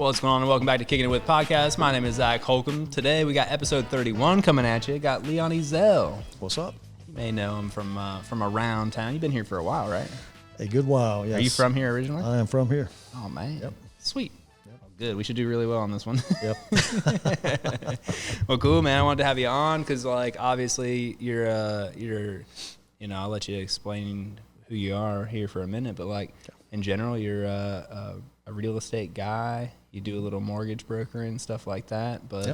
What's going on, and welcome back to Kickin' with Podcast. My name is Zac Holcomb. Today we got episode 31 coming at you. Got Leon Ezzell. What's up? You may know him from around town. You've been here for a while, right? A good while, yes. Are you from here originally? I am from here. Oh, man. Yep. Sweet. Yep. Oh, good. We should do really well on this one. Yep. Well, cool, man. I wanted to have you on because, like, obviously you're, I'll let you explain who you are here for a minute, but, like, in general, you're a real estate guy. You do a little mortgage brokering and stuff like that. But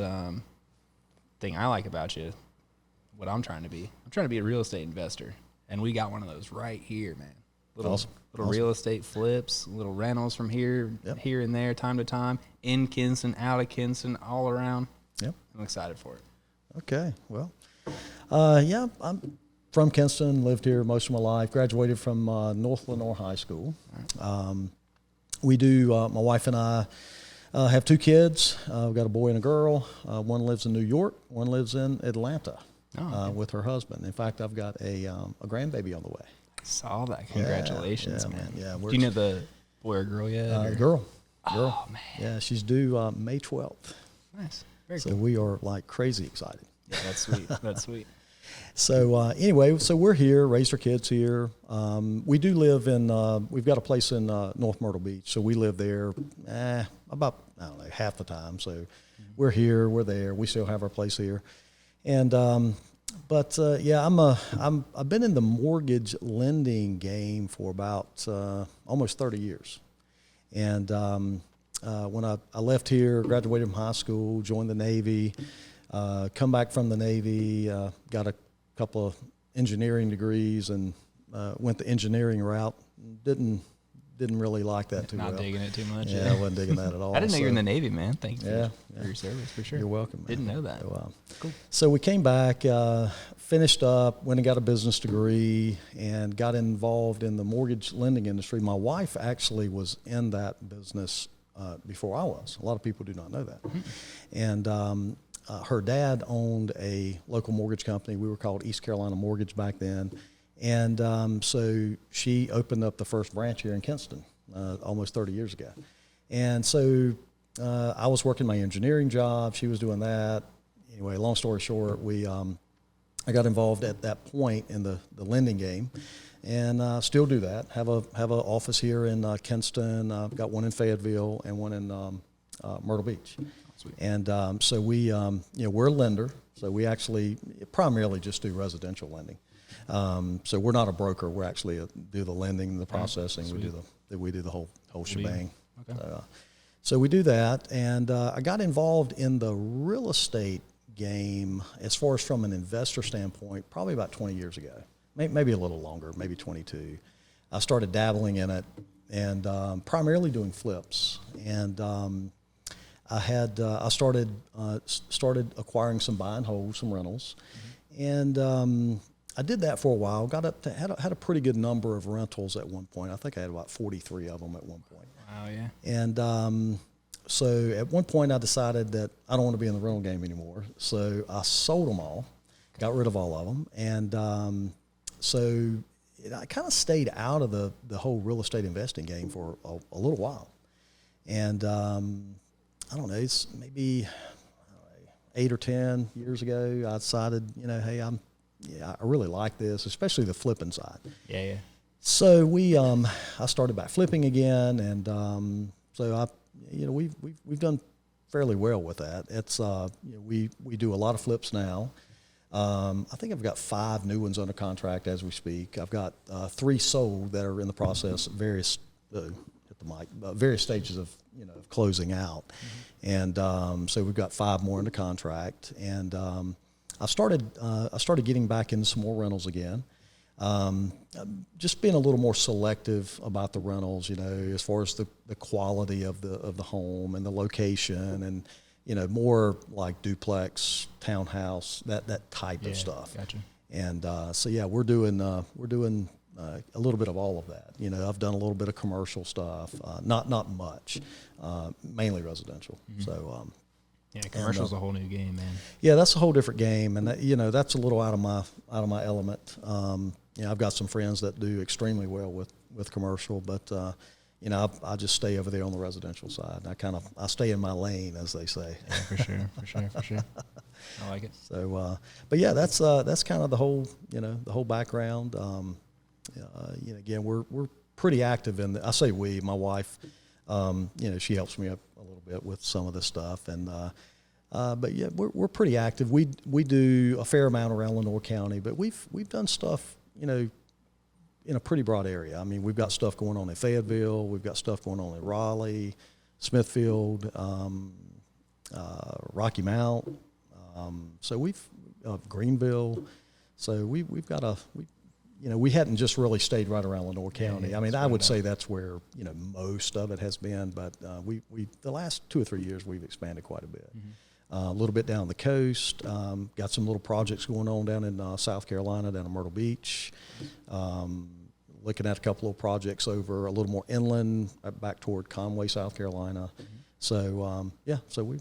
thing I like about you, what I'm trying to be a real estate investor. And we got one of those right here, man. Little real estate flips, little rentals from here, here and there, time to time, in Kinston, out of Kinston, all around. Yep. I'm excited for it. Okay. Well, I'm from Kinston, lived here most of my life, graduated from North Lenore High School. We do, my wife and I have two kids. We've got a boy and a girl. One lives in New York. One lives in Atlanta with her husband. In fact, I've got a grandbaby on the way. I saw that. Congratulations, man. Yeah. Do you know the boy or girl yet? Girl. Oh, man. Yeah, she's due May 12th. Nice. Very so cool. we are like crazy excited. Yeah, that's sweet. That's sweet. So anyway, so we're here, raised our kids here. We do live in, we've got a place in North Myrtle Beach, so we live there about, I don't know, half the time. So we're here, we're there, we still have our place here. And, I've been in the mortgage lending game for about almost 30 years. And when I left here, graduated from high school, joined the Navy, come back from the Navy, got a couple of engineering degrees and went the engineering route. Didn't really like that too well. Not digging it too much. Yeah, I wasn't digging that at all. I didn't know you were in the Navy, man. Thank you for your your service, for sure. You're welcome, man. Didn't know that. So, cool. So we came back, finished up, went and got a business degree, and got involved in the mortgage lending industry. My wife actually was in that business before I was. A lot of people do not know that. Mm-hmm. And her dad owned a local mortgage company. We were called East Carolina Mortgage back then. And so she opened up the first branch here in Kinston almost 30 years ago. And so I was working my engineering job. She was doing that. Anyway, long story short, I got involved at that point in the lending game, and still do that. Have an office here in Kinston. I've got one in Fayetteville and one in Myrtle Beach. Sweet. And so we're a lender. So we actually primarily just do residential lending. So we're not a broker. We're actually do the lending, the processing. Sweet. We do the whole shebang. Okay. So we do that, and I got involved in the real estate game as far as from an investor standpoint probably about 20 years ago, maybe a little longer, maybe 22. I started dabbling in it and primarily doing flips, and I started acquiring some buy and hold, some rentals, and I did that for a while. Got up to had a pretty good number of rentals at one point. I think I had about 43 of them at one point. Wow, yeah. And so at one point I decided that I don't want to be in the rental game anymore. So I sold them all, got rid of all of them, and so I kind of stayed out of the whole real estate investing game for a little while. And I don't know, it's maybe 8 or 10 years ago, I decided, hey, I really like this, especially the flipping side. Yeah. So I started back flipping again, and so we've done fairly well with that. It's we do a lot of flips now. I think I've got 5 new ones under contract as we speak. I've got 3 sold that are in the process of various stages of of closing out, and so we've got 5 more under contract, and I started getting back into some more rentals again. Just being a little more selective about the rentals, as far as the quality of the home and the location, and more like duplex, townhouse, that type of stuff. Gotcha. And we're doing a little bit of all of that. I've done a little bit of commercial stuff, not much, mainly residential. Mm-hmm. So. Yeah, commercial's a whole new game, man. Yeah, that's a whole different game, and that's a little out of my element. I've got some friends that do extremely well with commercial, but you know, I just stay over there on the residential side. I stay in my lane, as they say. Yeah, for sure. I like it. So, but yeah, that's kind of the whole background. You know, again, we're pretty active in I say we, my wife, you know, she helps me up a little bit with some of this stuff, and but yeah, we're pretty active. We do a fair amount around Lenoir County, but we've done stuff, you know, in a pretty broad area. I mean, we've got stuff going on in Fayetteville, we've got stuff going on in Raleigh, Smithfield, Rocky Mount. So we've Greenville. So we've got you know, we hadn't just really stayed right around Lenoir County. I mean, I would say that's where, you know, most of it has been, but we the last 2 or 3 years we've expanded quite a bit. A little bit down the coast, got some little projects going on down in South Carolina, down in Myrtle Beach. Looking at a couple of projects over a little more inland, back toward Conway, South Carolina. So so we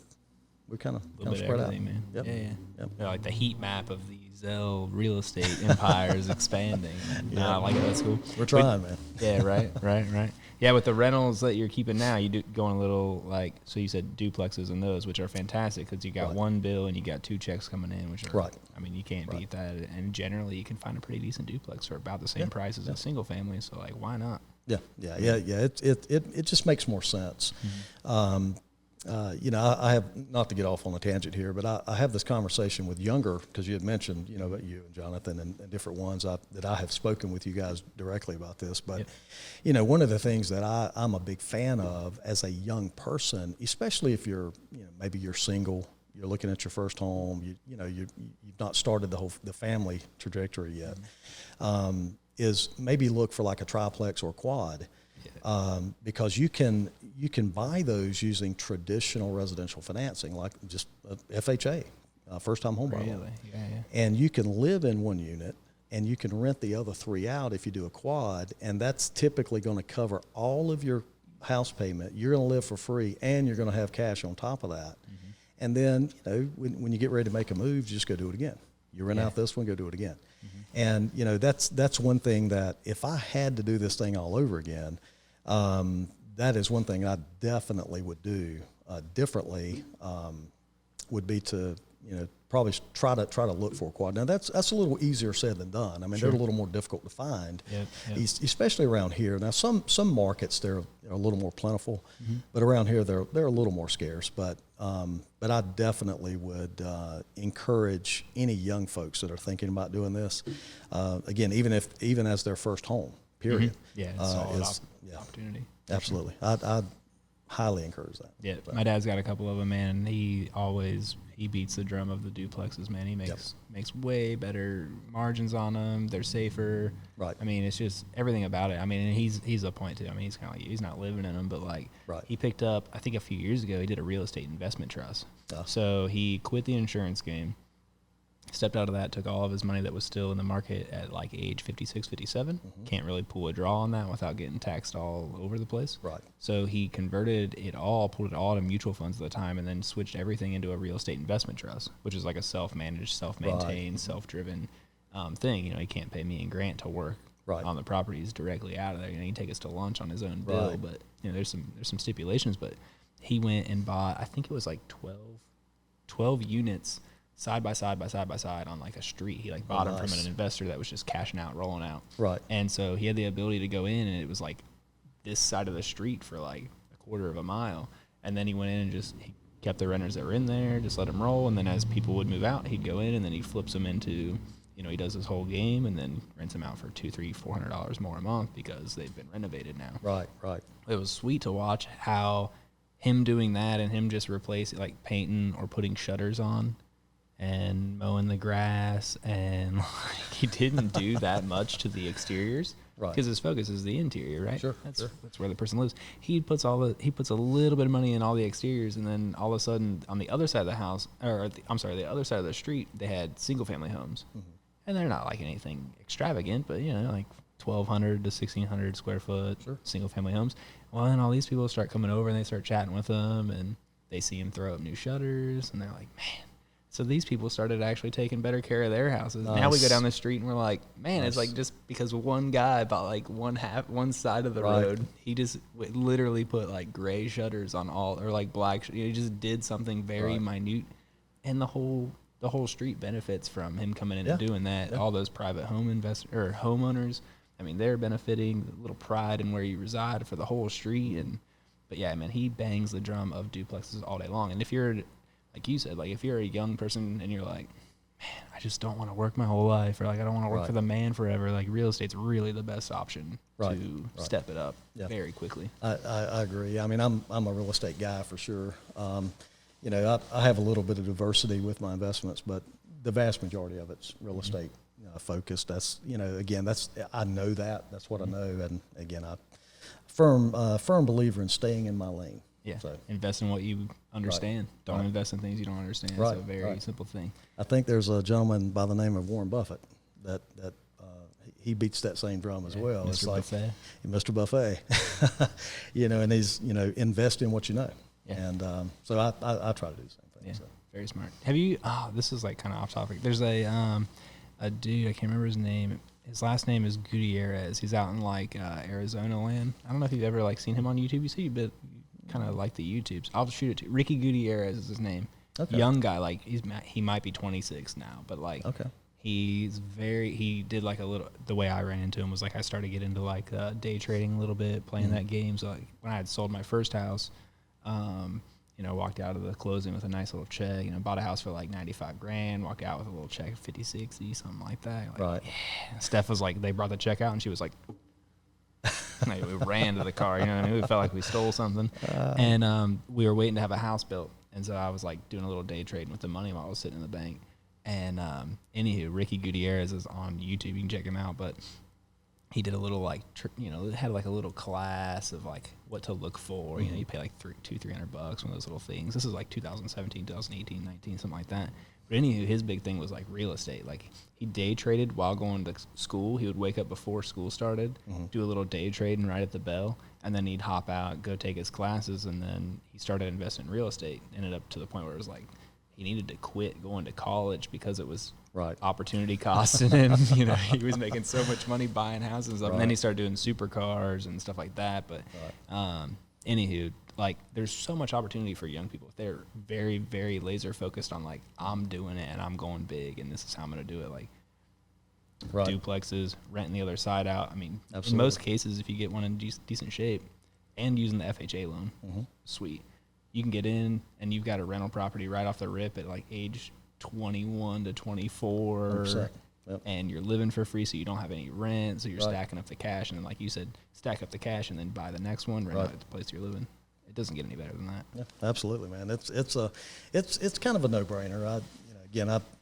kind of spread out. Man. Yep. Yep. Like the heat map of the Ezzell real estate empire is expanding. No, I like it. That's cool. We're trying, man. Yeah, right. Yeah, with the rentals that you're keeping now, you do going a little like, so you said duplexes and those, which are fantastic because you got one bill and you got 2 checks coming in, which are, I mean, you can't beat that. And generally, you can find a pretty decent duplex for about the same price as a single family. So, like, why not? Yeah. It just makes more sense. You know, I have, not to get off on a tangent here, but I have this conversation with younger, because you had mentioned, you know, about you and Jonathan and different ones that I have spoken with you guys directly about this. But, you know, one of the things that I'm a big fan of as a young person, especially if you're, you know, maybe you're single, you're looking at your first home, you know, you've not started the family trajectory yet, is maybe look for like a triplex or quad. Because you can buy those using traditional residential financing, like just FHA, first time home buyer loan. And you can live in one unit and you can rent the other 3 out if you do a quad, and that's typically going to cover all of your house payment. You're going to live for free, and you're going to have cash on top of that. And then, you know, when you get ready to make a move, you just go do it again. You rent out this one, go do it again. And, you know, that's one thing that if I had to do this thing all over again, that is one thing I definitely would do differently, would be to, you know, probably try to look for a quad. Now that's a little easier said than done. I mean, they're a little more difficult to find, especially around here. Now some markets they're a little more plentiful, but around here they're a little more scarce. But I definitely would encourage any young folks that are thinking about doing this, again, even as their first home. Period. Yeah, it's solid opportunity. Absolutely. I'd highly encourage that. Yeah, my dad's got a couple of them, man, and he beats the drum of the duplexes, man. He makes way better margins on them. They're safer. Right. I mean, it's just everything about it. I mean, and he's a point too. I mean, he's kind of like, he's not living in them, but like he picked up, I think a few years ago, he did a real estate investment trust. So he quit the insurance game, stepped out of that, took all of his money that was still in the market at like age 56, 57. Can't really pull a draw on that without getting taxed all over the place. Right. So he converted it all, pulled it all to mutual funds at the time, and then switched everything into a real estate investment trust, which is like a self-managed, self-maintained, self-driven thing. You know, he can't pay me and Grant to work on the properties directly out of there. You know, he can take us to lunch on his own bill, but you know, there's some stipulations. But he went and bought, I think it was like 12 units side by side on like a street. He like bought them from an investor that was just cashing out, rolling out. Right. And so he had the ability to go in, and it was like this side of the street for like a quarter of a mile. And then he went in and he kept the renters that were in there, just let them roll. And then as people would move out, he'd go in, and then he flips them into, you know, he does his whole game and then rents them out for $200, $300, $400 more a month because they've been renovated now. Right. It was sweet to watch how him doing that and him just replacing, like painting or putting shutters on and mowing the grass, and like, he didn't do that much to the exteriors because his focus is the interior, right? That's where the person lives. He puts a little bit of money in all the exteriors, and then all of a sudden on the other side of the house, the other side of the street, they had single family homes, and they're not like anything extravagant, but you know, like 1,200 to 1,600 square foot single family homes. Well, then all these people start coming over and they start chatting with them, and they see him throw up new shutters, and they're like, man, So these people started actually taking better care of their houses. Nice. Now we go down the street and we're like, man, nice. It's like just because one guy bought like one side of the road, he just literally put like gray shutters on all, or like black. He just did something very minute, and the whole street benefits from him coming in and doing that. All those private home investors or homeowners, I mean, they're benefiting. A little pride in where you reside for the whole street, but yeah, man, he bangs the drum of duplexes all day long. And if you're, like you said, like if you're a young person and you're like, man, I just don't want to work my whole life, or like I don't want to work for the man forever, like real estate's really the best option to step it up very quickly. I agree. I mean, I'm a real estate guy for sure. You know, I have a little bit of diversity with my investments, but the vast majority of it's real estate focused. That's, you know, again, I know that's what I know. And again, I'm firm believer in staying in my lane. Yeah, so invest in what you understand. Don't invest in things you don't understand. It's a very simple thing. I think there's a gentleman by the name of Warren Buffett that he beats that same drum as well. Mr. It's like Buffet. Mr. Buffet, you know, and he's, you know, invest in what you know. Yeah. And so I try to do the same thing. Yeah, so. Very smart. Have you? Oh, this is like kind of off topic. There's a dude, I can't remember his name. His last name is Gutierrez. He's out in like Arizona land. I don't know if you've ever like seen him on YouTube. You see, but kind of like the YouTubes. I'll shoot it to you. Ricky Gutierrez is his name. Okay. Young guy, like he might be 26 now, but like he did like a little. The way I ran into him was like I started getting into like day trading a little bit, playing that game. So like when I had sold my first house, you know, walked out of the closing with a nice little check. You know, bought a house for like $95,000. Walked out with a little check of 50, 60, something like that. Like, yeah. Steph was like, they brought the check out, and she was like. Like we ran to the car, you know what I mean? We felt like we stole something. And we were waiting to have a house built. And so I was like doing a little day trading with the money while I was sitting in the bank. And anywho, Ricky Gutierrez is on YouTube. You can check him out. But he did a little like, had like a little class of like what to look for. You know, you pay like $300 one of those little things. This is like 2017, 2018, 19, something like that. But anywho, his big thing was like real estate. Like he day traded while going to school. He would wake up before school started, do a little day trading right at the bell, and then he'd hop out, go take his classes, and then he started investing in real estate. Ended up to the point where it was like he needed to quit going to college because it was opportunity costing him. You know, he was making so much money buying houses and stuff. And then he started doing supercars and stuff like that. But anywho, like there's so much opportunity for young people. They're very, very laser focused on like, I'm doing it and I'm going big and this is how I'm going to do it. Like duplexes, renting the other side out. I mean, in most cases, if you get one in decent shape and using the FHA loan, sweet. You can get in and you've got a rental property right off the rip at like age 21 to 24. And you're living for free, so you don't have any rent, so you're stacking up the cash. And then, like you said, stack up the cash and then buy the next one, rent out the place you're living. It doesn't get any better than that. Yeah, absolutely, man. It's kind of a no-brainer.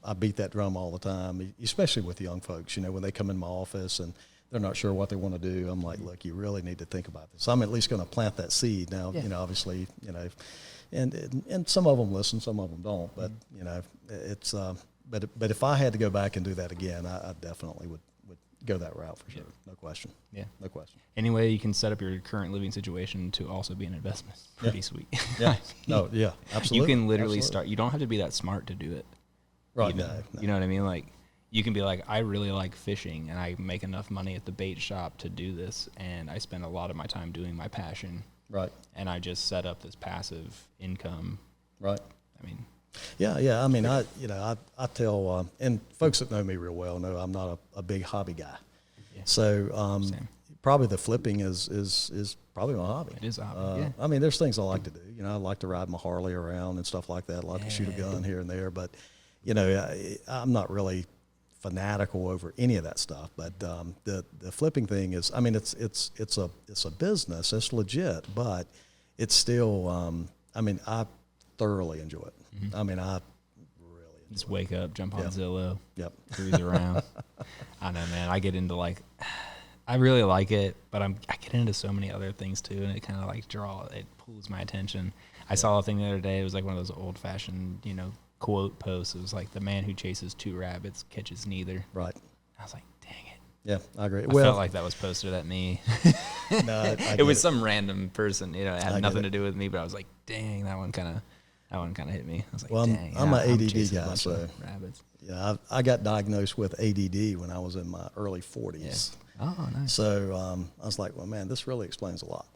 I beat that drum all the time, especially with young folks. You know, when they come in my office and they're not sure what they want to do, I'm like, look, you really need to think about this. I'm at least going to plant that seed. Now, you know, obviously, you know, and some of them listen, some of them don't. But you know, it's but if I had to go back and do that again, I definitely would go that route for sure. No question. Yeah, no question. Anyway, you can set up your current living situation to also be an investment. Pretty sweet. Yeah. No. Yeah. Absolutely. You can literally start. You don't have to be that smart to do it. Right. No. You know what I mean? Like, you can be like, I really like fishing, and I make enough money at the bait shop to do this, and I spend a lot of my time doing my passion. Right. And I just set up this passive income. Right. I mean. Yeah. I mean, I tell, and folks that know me real well know I'm not a big hobby guy. Yeah. So probably the flipping is probably my hobby. It is a hobby. I mean, there's things I like to do. You know, I like to ride my Harley around and stuff like that. I like to shoot a gun here and there, but you know, I'm not really fanatical over any of that stuff. But the flipping thing is, I mean, it's a business. It's legit, but it's still. I mean, I thoroughly enjoy it. I mean, I really enjoy just wake up, jump on Zillow, cruise Yep. around. I know, man. I get into like, I really like it, but I get into so many other things too, and it kind of like it pulls my attention. I saw a thing the other day. It was like one of those old fashioned, you know, quote posts. It was like, the man who chases two rabbits catches neither. Right. I was like, dang it. Yeah, I agree. I felt like that was posted at me. No, it was some random person, you know, it had nothing to do with me, but I was like, dang, that one kind of, That one kind of hit me. I was like, Well, dang. I'm an ADD chasing a guy, bunch so of rabbits. yeah, I got diagnosed with ADD when I was in my early 40s. Yeah. Oh, nice. So I was like, well, man, this really explains a lot.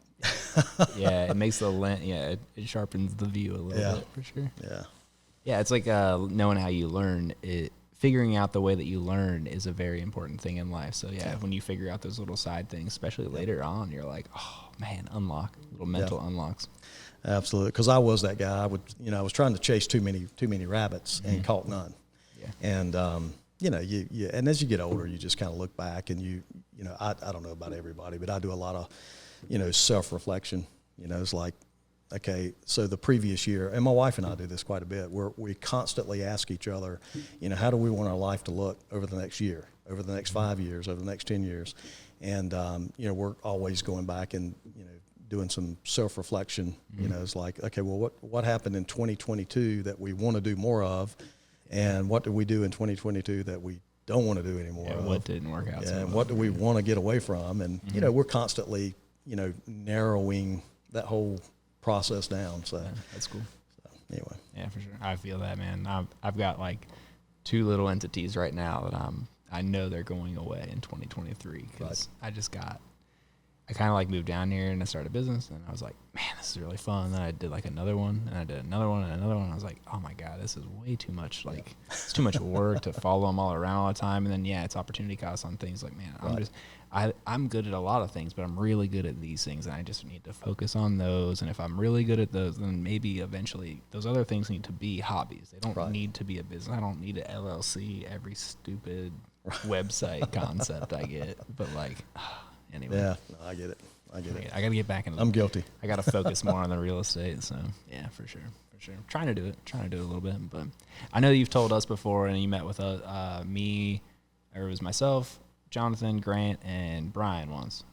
Yeah, it makes the lens. Yeah, it sharpens the view a little bit for sure. Yeah. Yeah, it's like knowing how you learn. Figuring out the way that you learn is a very important thing in life. So yeah, when you figure out those little side things, especially later on, you're like, oh man, unlock little mental unlocks. Absolutely, because I was that guy. I was trying to chase too many rabbits and caught none. Yeah. And you and as you get older, you just kind of look back and I don't know about everybody, but I do a lot of self-reflection. It's like, okay, so the previous year, and my wife and I do this quite a bit, we constantly ask each other, how do we want our life to look over the next year, over the next 5 years, over the next 10 years? And, we're always going back and, doing some self-reflection. It's like, okay, well, what happened in 2022 that we want to do more of? And what do we do in 2022 that we don't want to do anymore of? What didn't work out? And what do we want to get away from? And, we're constantly, narrowing that whole process down. So that's cool. So anyway. Yeah, for sure. I feel that, man. I've got like 2 little entities right now that I know they're going away in 2023 because I kind of like moved down here and I started a business and I was like, man, this is really fun. And then I did like another one and I did another one and another one. And I was like, oh my God, this is way too much. Like it's too much work to follow them all around all the time. And then, it's opportunity cost on things like, man, I'm good at a lot of things, but I'm really good at these things. And I just need to focus on those. And if I'm really good at those, then maybe eventually those other things need to be hobbies. They don't need to be a business. I don't need an LLC every stupid website concept I get. But like, anyway. Yeah, no, I get it. I got to get back into I'm guilty. I got to focus more on the real estate. So, yeah, for sure. I'm trying to do it a little bit. But I know you've told us before, and you met with me, or it was myself, Jonathan, Grant, and Brian once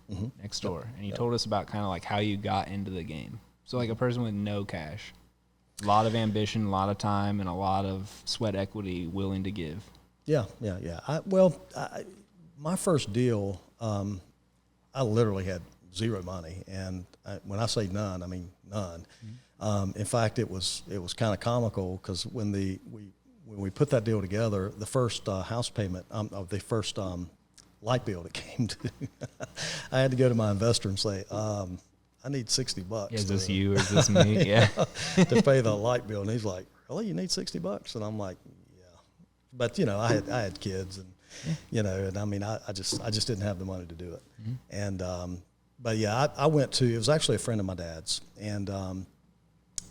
next door. And you told us about kind of like how you got into the game. So, like a person with no cash, a lot of ambition, a lot of time, and a lot of sweat equity willing to give. Yeah. My first deal, I literally had zero money, and when I say none, I mean none. In fact, it was kind of comical because when we put that deal together, the first house payment of the first light bill that came to, I had to go to my investor and say, I need $60. Is this you or is this me? Yeah, to pay the light bill, and he's like, really, you need $60? And I'm like, yeah, but I had kids and. And I mean, I just didn't have the money to do it. And, but yeah, I went to, it was actually a friend of my dad's, and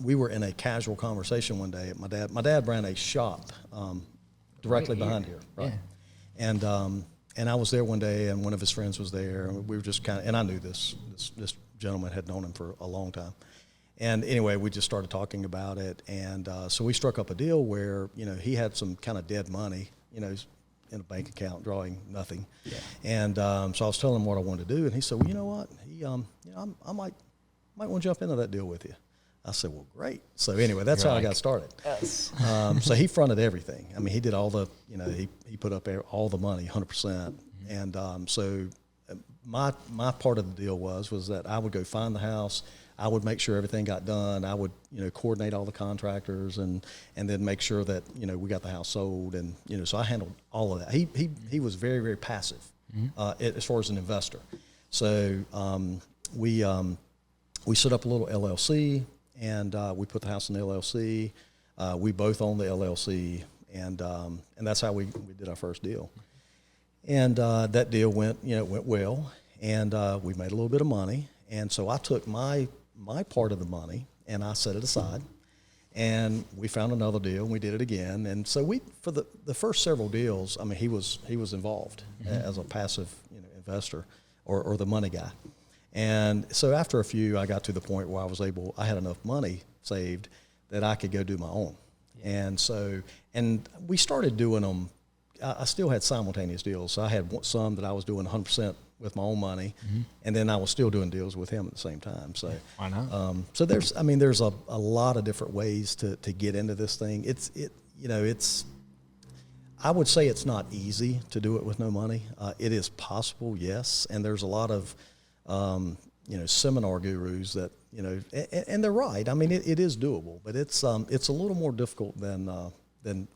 we were in a casual conversation one day. My dad ran a shop directly behind here, right? Yeah. And I was there one day, and one of his friends was there, and we were just kind of, and I knew this gentleman had known him for a long time. And anyway, we just started talking about it, and so we struck up a deal where, he had some kind of dead money, in a bank account, drawing nothing. Yeah. And so I was telling him what I wanted to do, and he said, well, you know what? I might want to jump into that deal with you. I said, well, great. So anyway, that's how I got started. Yes. So he fronted everything. I mean, he did all the, he put up all the money, 100%. And so my part of the deal was that I would go find the house. I would make sure everything got done. I would, coordinate all the contractors and then make sure that, we got the house sold. And, so I handled all of that. He was very, very passive as far as an investor. So we set up a little LLC, and we put the house in the LLC. We both own the LLC, and that's how we did our first deal. And that deal went well, and we made a little bit of money. And so I took my part of the money and I set it aside, and we found another deal and we did it again. And so for the first several deals, I mean, he was involved as a passive investor or the money guy. And so after a few, I got to the point where I had enough money saved that I could go do my own. And so, and we started doing them. I still had simultaneous deals. So I had some that I was doing 100% with my own money, and then I was still doing deals with him at the same time. So why not? So there's a lot of different ways to get into this thing. I would say it's not easy to do it with no money. It is possible, yes, and there's a lot of seminar gurus that and they're right. I mean, it is doable, but it's a little more difficult than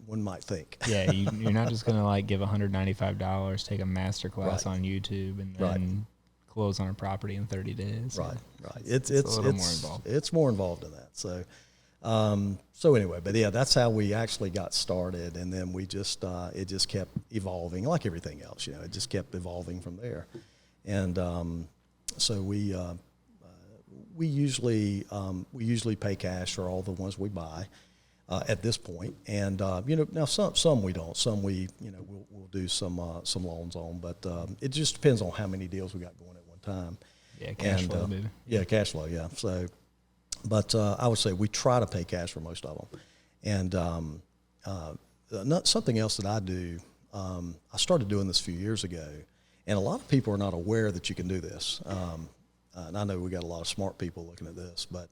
one might think. Yeah, you're not just gonna like give $195, take a master class on YouTube, and then close on a property in 30 days. Right. It's a little more involved. It's more involved in that. So anyway, but yeah, that's how we actually got started, and then we just it just kept evolving like everything else. It just kept evolving from there, and so we usually pay cash for all the ones we buy. At this point, and now some we don't, some we we'll do some loans on, but it just depends on how many deals we got going at one time. Yeah, cash flow, baby. Yeah, cash flow. Yeah. So, but I would say we try to pay cash for most of them, and something else that I do. I started doing this a few years ago, and a lot of people are not aware that you can do this. And I know we got a lot of smart people looking at this, but.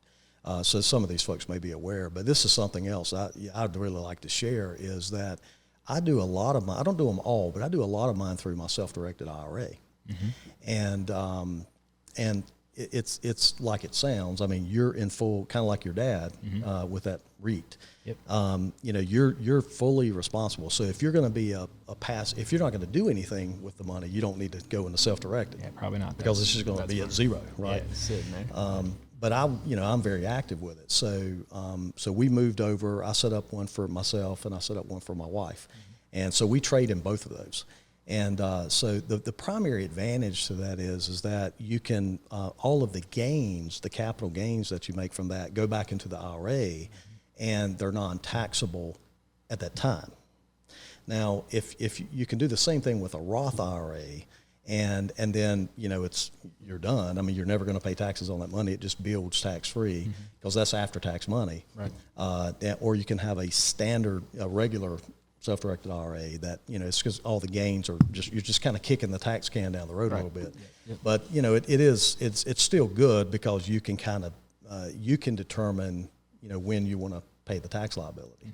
So some of these folks may be aware, but this is something else I'd really like to share is that I do a lot of I don't do them all, but I do a lot of mine through my self-directed IRA. Mm-hmm. And it's like it sounds. I mean, you're in full, kind of like your dad, with that REIT. Yep. You're fully responsible. So if you're going to be if you're not going to do anything with the money, you don't need to go into self-directed. Yeah, probably not. Because it's just going to be at zero, right? Yeah, it's sitting there. But I'm very active with it. So, so we moved over. I set up one for myself, and I set up one for my wife, and so we trade in both of those. And so the primary advantage to that is that you can all of the gains, the capital gains that you make from that, go back into the IRA, and they're non-taxable at that time. Now, if you can do the same thing with a Roth IRA. And then you're done. I mean, you're never going to pay taxes on that money. It just builds tax free because that's after tax money. Right. Or you can have a regular self-directed IRA that it's because all the gains are you're just kind of kicking the tax can down the road a little bit. Yep. But it's still good because you can kind of you can determine when you want to pay the tax liability.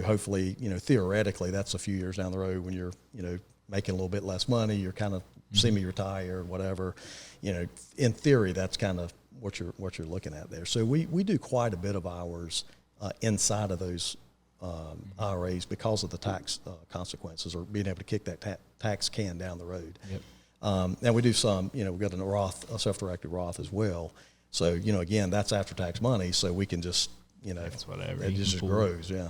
Hopefully theoretically that's a few years down the road when you're making a little bit less money. You're kind of semi-retired, whatever. In theory, that's kind of what you're looking at there. So we do quite a bit of ours inside of those IRAs because of the tax consequences or being able to kick that tax can down the road. Yep. And we do some, we've got a self-directed Roth as well. So, again, that's after-tax money, so we can just, that's whatever. It just grows, yeah.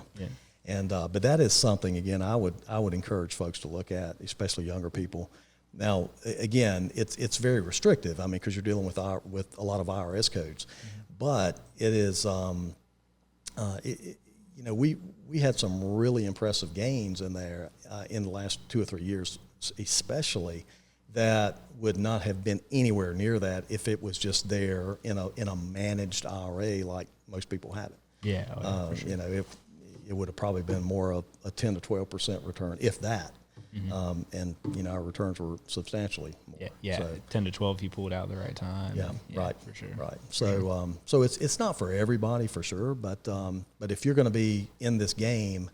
And but that is something, again, I would encourage folks to look at, especially younger people. Now, again, it's very restrictive. I mean, because you're dealing with a lot of IRS codes, but it is, we had some really impressive gains in there in the last 2 or 3 years, especially that would not have been anywhere near that if it was just there in a managed IRA like most people have it. Yeah, for sure. It would have probably been more of a 10 to 12% return, if that. And our returns were substantially more. Yeah. So, 10 to 12 if you pulled out at the right time. Yeah, right, for sure. Right. So so it's not for everybody for sure, but if you're going to be in this game,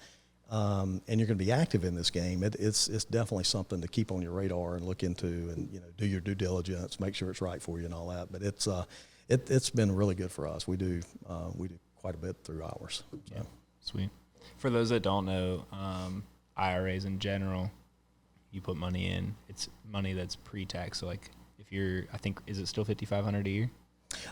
and you're going to be active in this game, it's definitely something to keep on your radar and look into, and do your due diligence, make sure it's right for you and all that. But it's been really good for us. We do quite a bit through ours. So. Yeah, sweet. For those that don't know, IRAs in general, you put money in. It's money that's pre-tax. So like, if you're, I think, is it still $5,500 a year?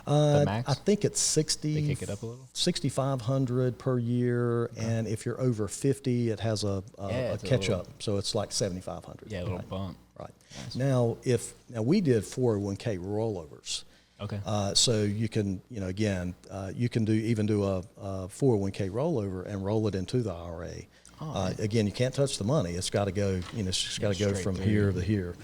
The max? I think it's 60. They kick it up a little. $6,500 per year, and if you're over 50, it has a catch up. So it's like $7,500. Yeah, a little bump. Right. Nice. Now we did 401k rollovers. Okay. So you can, again, you can do a 401k rollover and roll it into the IRA. Again, you can't touch the money. It's got to go. It's just got to go from here to here.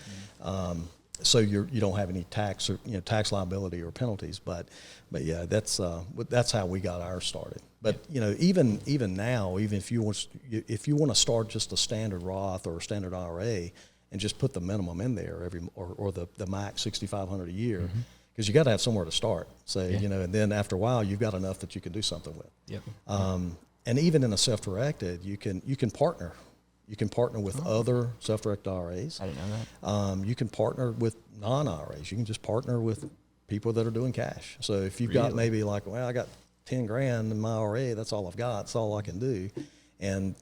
So you don't have any tax or tax liability or penalties. But yeah, that's how we got ours started. But even now, even if you want to start just a standard Roth or a standard IRA and just put the minimum in there or the max $6,500 a year. Because you got to have somewhere to start. So and then after a while, you've got enough that you can do something with. Yep. And even in a self-directed, you can partner. You can partner with other self-directed IRAs. I didn't know that. You can partner with non-IRAs. You can just partner with people that are doing cash. So if you've got maybe like, well, I got 10 grand in my IRA, that's all I've got, that's all I can do. And,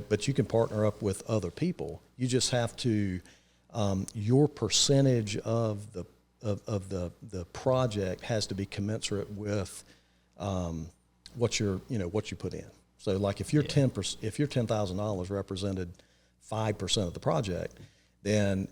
but you can partner up with other people. You just have to, your percentage of the project has to be commensurate with what you put in. So like if your $10,000 represented 5% of the project, then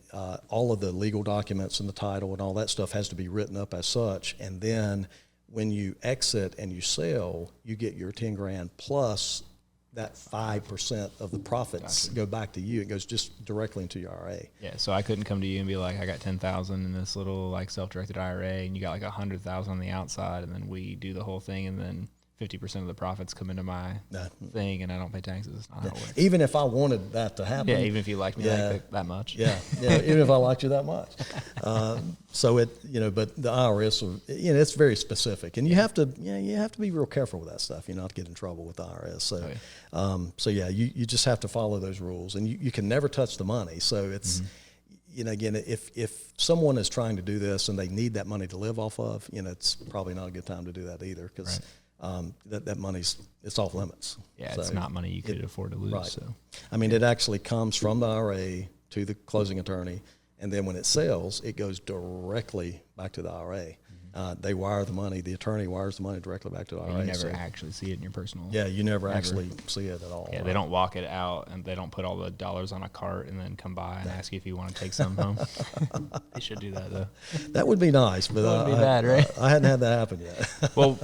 all of the legal documents and the title and all that stuff has to be written up as such. And then when you exit and you sell, you get your 10 grand plus that 5% of the profits go back to you. It goes just directly into your IRA. Yeah, so I couldn't come to you and be like, I got 10,000 in this little like self-directed IRA, and you got like 100,000 on the outside, and then we do the whole thing, and then 50% of the profits come into my thing, and I don't pay taxes. It's not how it works. Even if I wanted that to happen. Yeah, even if you liked me like that much. Yeah, even if I liked you that much. So but the IRS, it's very specific, and you have to be real careful with that stuff, not to get in trouble with the IRS. So, you just have to follow those rules, and you can never touch the money. So it's, again, if someone is trying to do this and they need that money to live off of, it's probably not a good time to do that either, because that money's, it's off limits. Yeah, so it's not money you could afford to lose. Right. So I mean, it actually comes from the IRA to the closing attorney, and then when it sells, it goes directly back to the IRA. They wire the money. The attorney wires the money directly back to the IRA. You never actually see it in your personal. Yeah, you never actually see it at all. Yeah, they don't walk it out, and they don't put all the dollars on a cart and then come by and ask you if you want to take some home. They should do that though. That would be nice, but that would be bad, right? I hadn't had that happen yet. Well,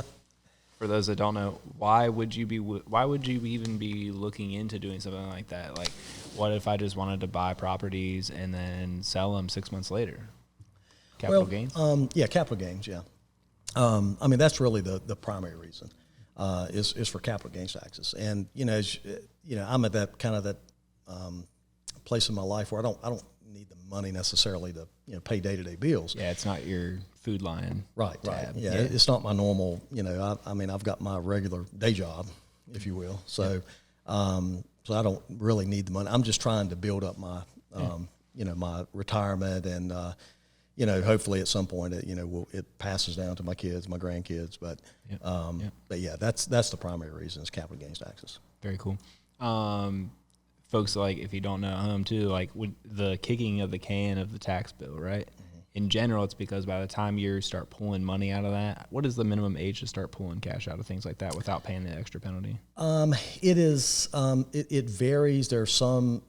for those that don't know, why would you even be looking into doing something like that? Like, what if I just wanted to buy properties and then sell them 6 months later? Capital gains? Yeah, capital gains, yeah. I mean, that's really the primary reason is for capital gains taxes. And, I'm at that kind of that place in my life where I don't need the money necessarily to, pay day-to-day bills. Yeah, it's not your food line. Right. Yeah, it's not my normal, I mean, I've got my regular day job, if you will. So, so I don't really need the money. I'm just trying to build up my, my retirement, and, hopefully at some point it passes down to my kids, my grandkids. But, but yeah, that's the primary reason is capital gains taxes. Very cool. Folks, like, if you don't know, too, like with the kicking of the can of the tax bill, right? In general, it's because by the time you start pulling money out of that, what is the minimum age to start pulling cash out of things like that without paying the extra penalty? It is, it varies. There are some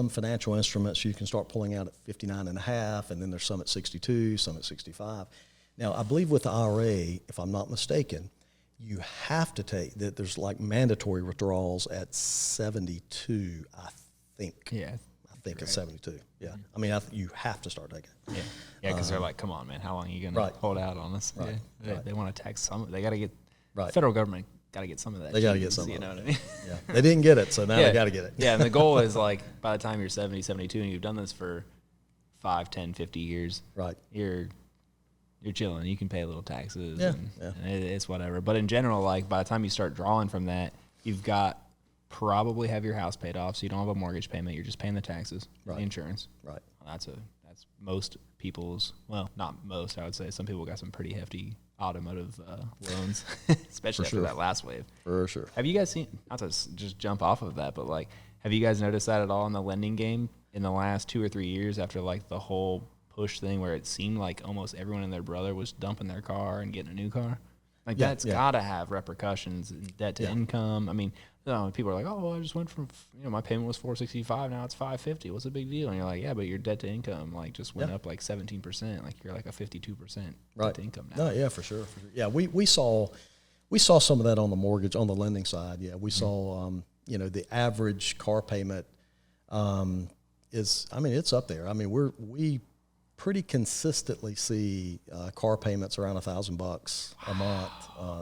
financial instruments you can start pulling out at 59 and a half, and then there's some at 62, some at 65. Now, I believe with the IRA, if I'm not mistaken, you have to take that. There's like mandatory withdrawals at 72, I think. Yeah. At 72. Yeah. I mean, you have to start taking it. Yeah, because they're like, come on, man, how long are you going to hold out on us? Right. Yeah. They want to tax some. They got to get, federal government got to get some of that. They got to get some you of know it. What I mean? Yeah. They didn't get it, so now they got to get it. Yeah, and the goal is like by the time you're 70, 72, and you've done this for 5, 10, 50 years, you're chilling. You can pay a little taxes, and it's whatever. But in general, like by the time you start drawing from that, you've got probably have your house paid off, so you don't have a mortgage payment. You're just paying the taxes, the insurance. Right. Well, that's most people's. Well, not most. I would say some people got some pretty hefty automotive loans, especially after that last wave. For sure. Have you guys seen? Not to just jump off of that, but like, have you guys noticed that at all in the lending game in the last 2 or 3 years after like the whole push thing where it seemed like almost everyone and their brother was dumping their car and getting a new car? Like that's got to have repercussions in debt to income. I mean, people are like, oh, well, I just went from, my payment was $465, now it's $550. What's the big deal? And you're like, yeah, but your debt to income like just went up like 17%. Like you're like a 52% debt to income now. No, yeah, for sure. Yeah, we saw some of that on the mortgage, on the lending side. Yeah, we saw, the average car payment is, I mean, it's up there. I mean, we pretty consistently see car payments around $1,000 a month,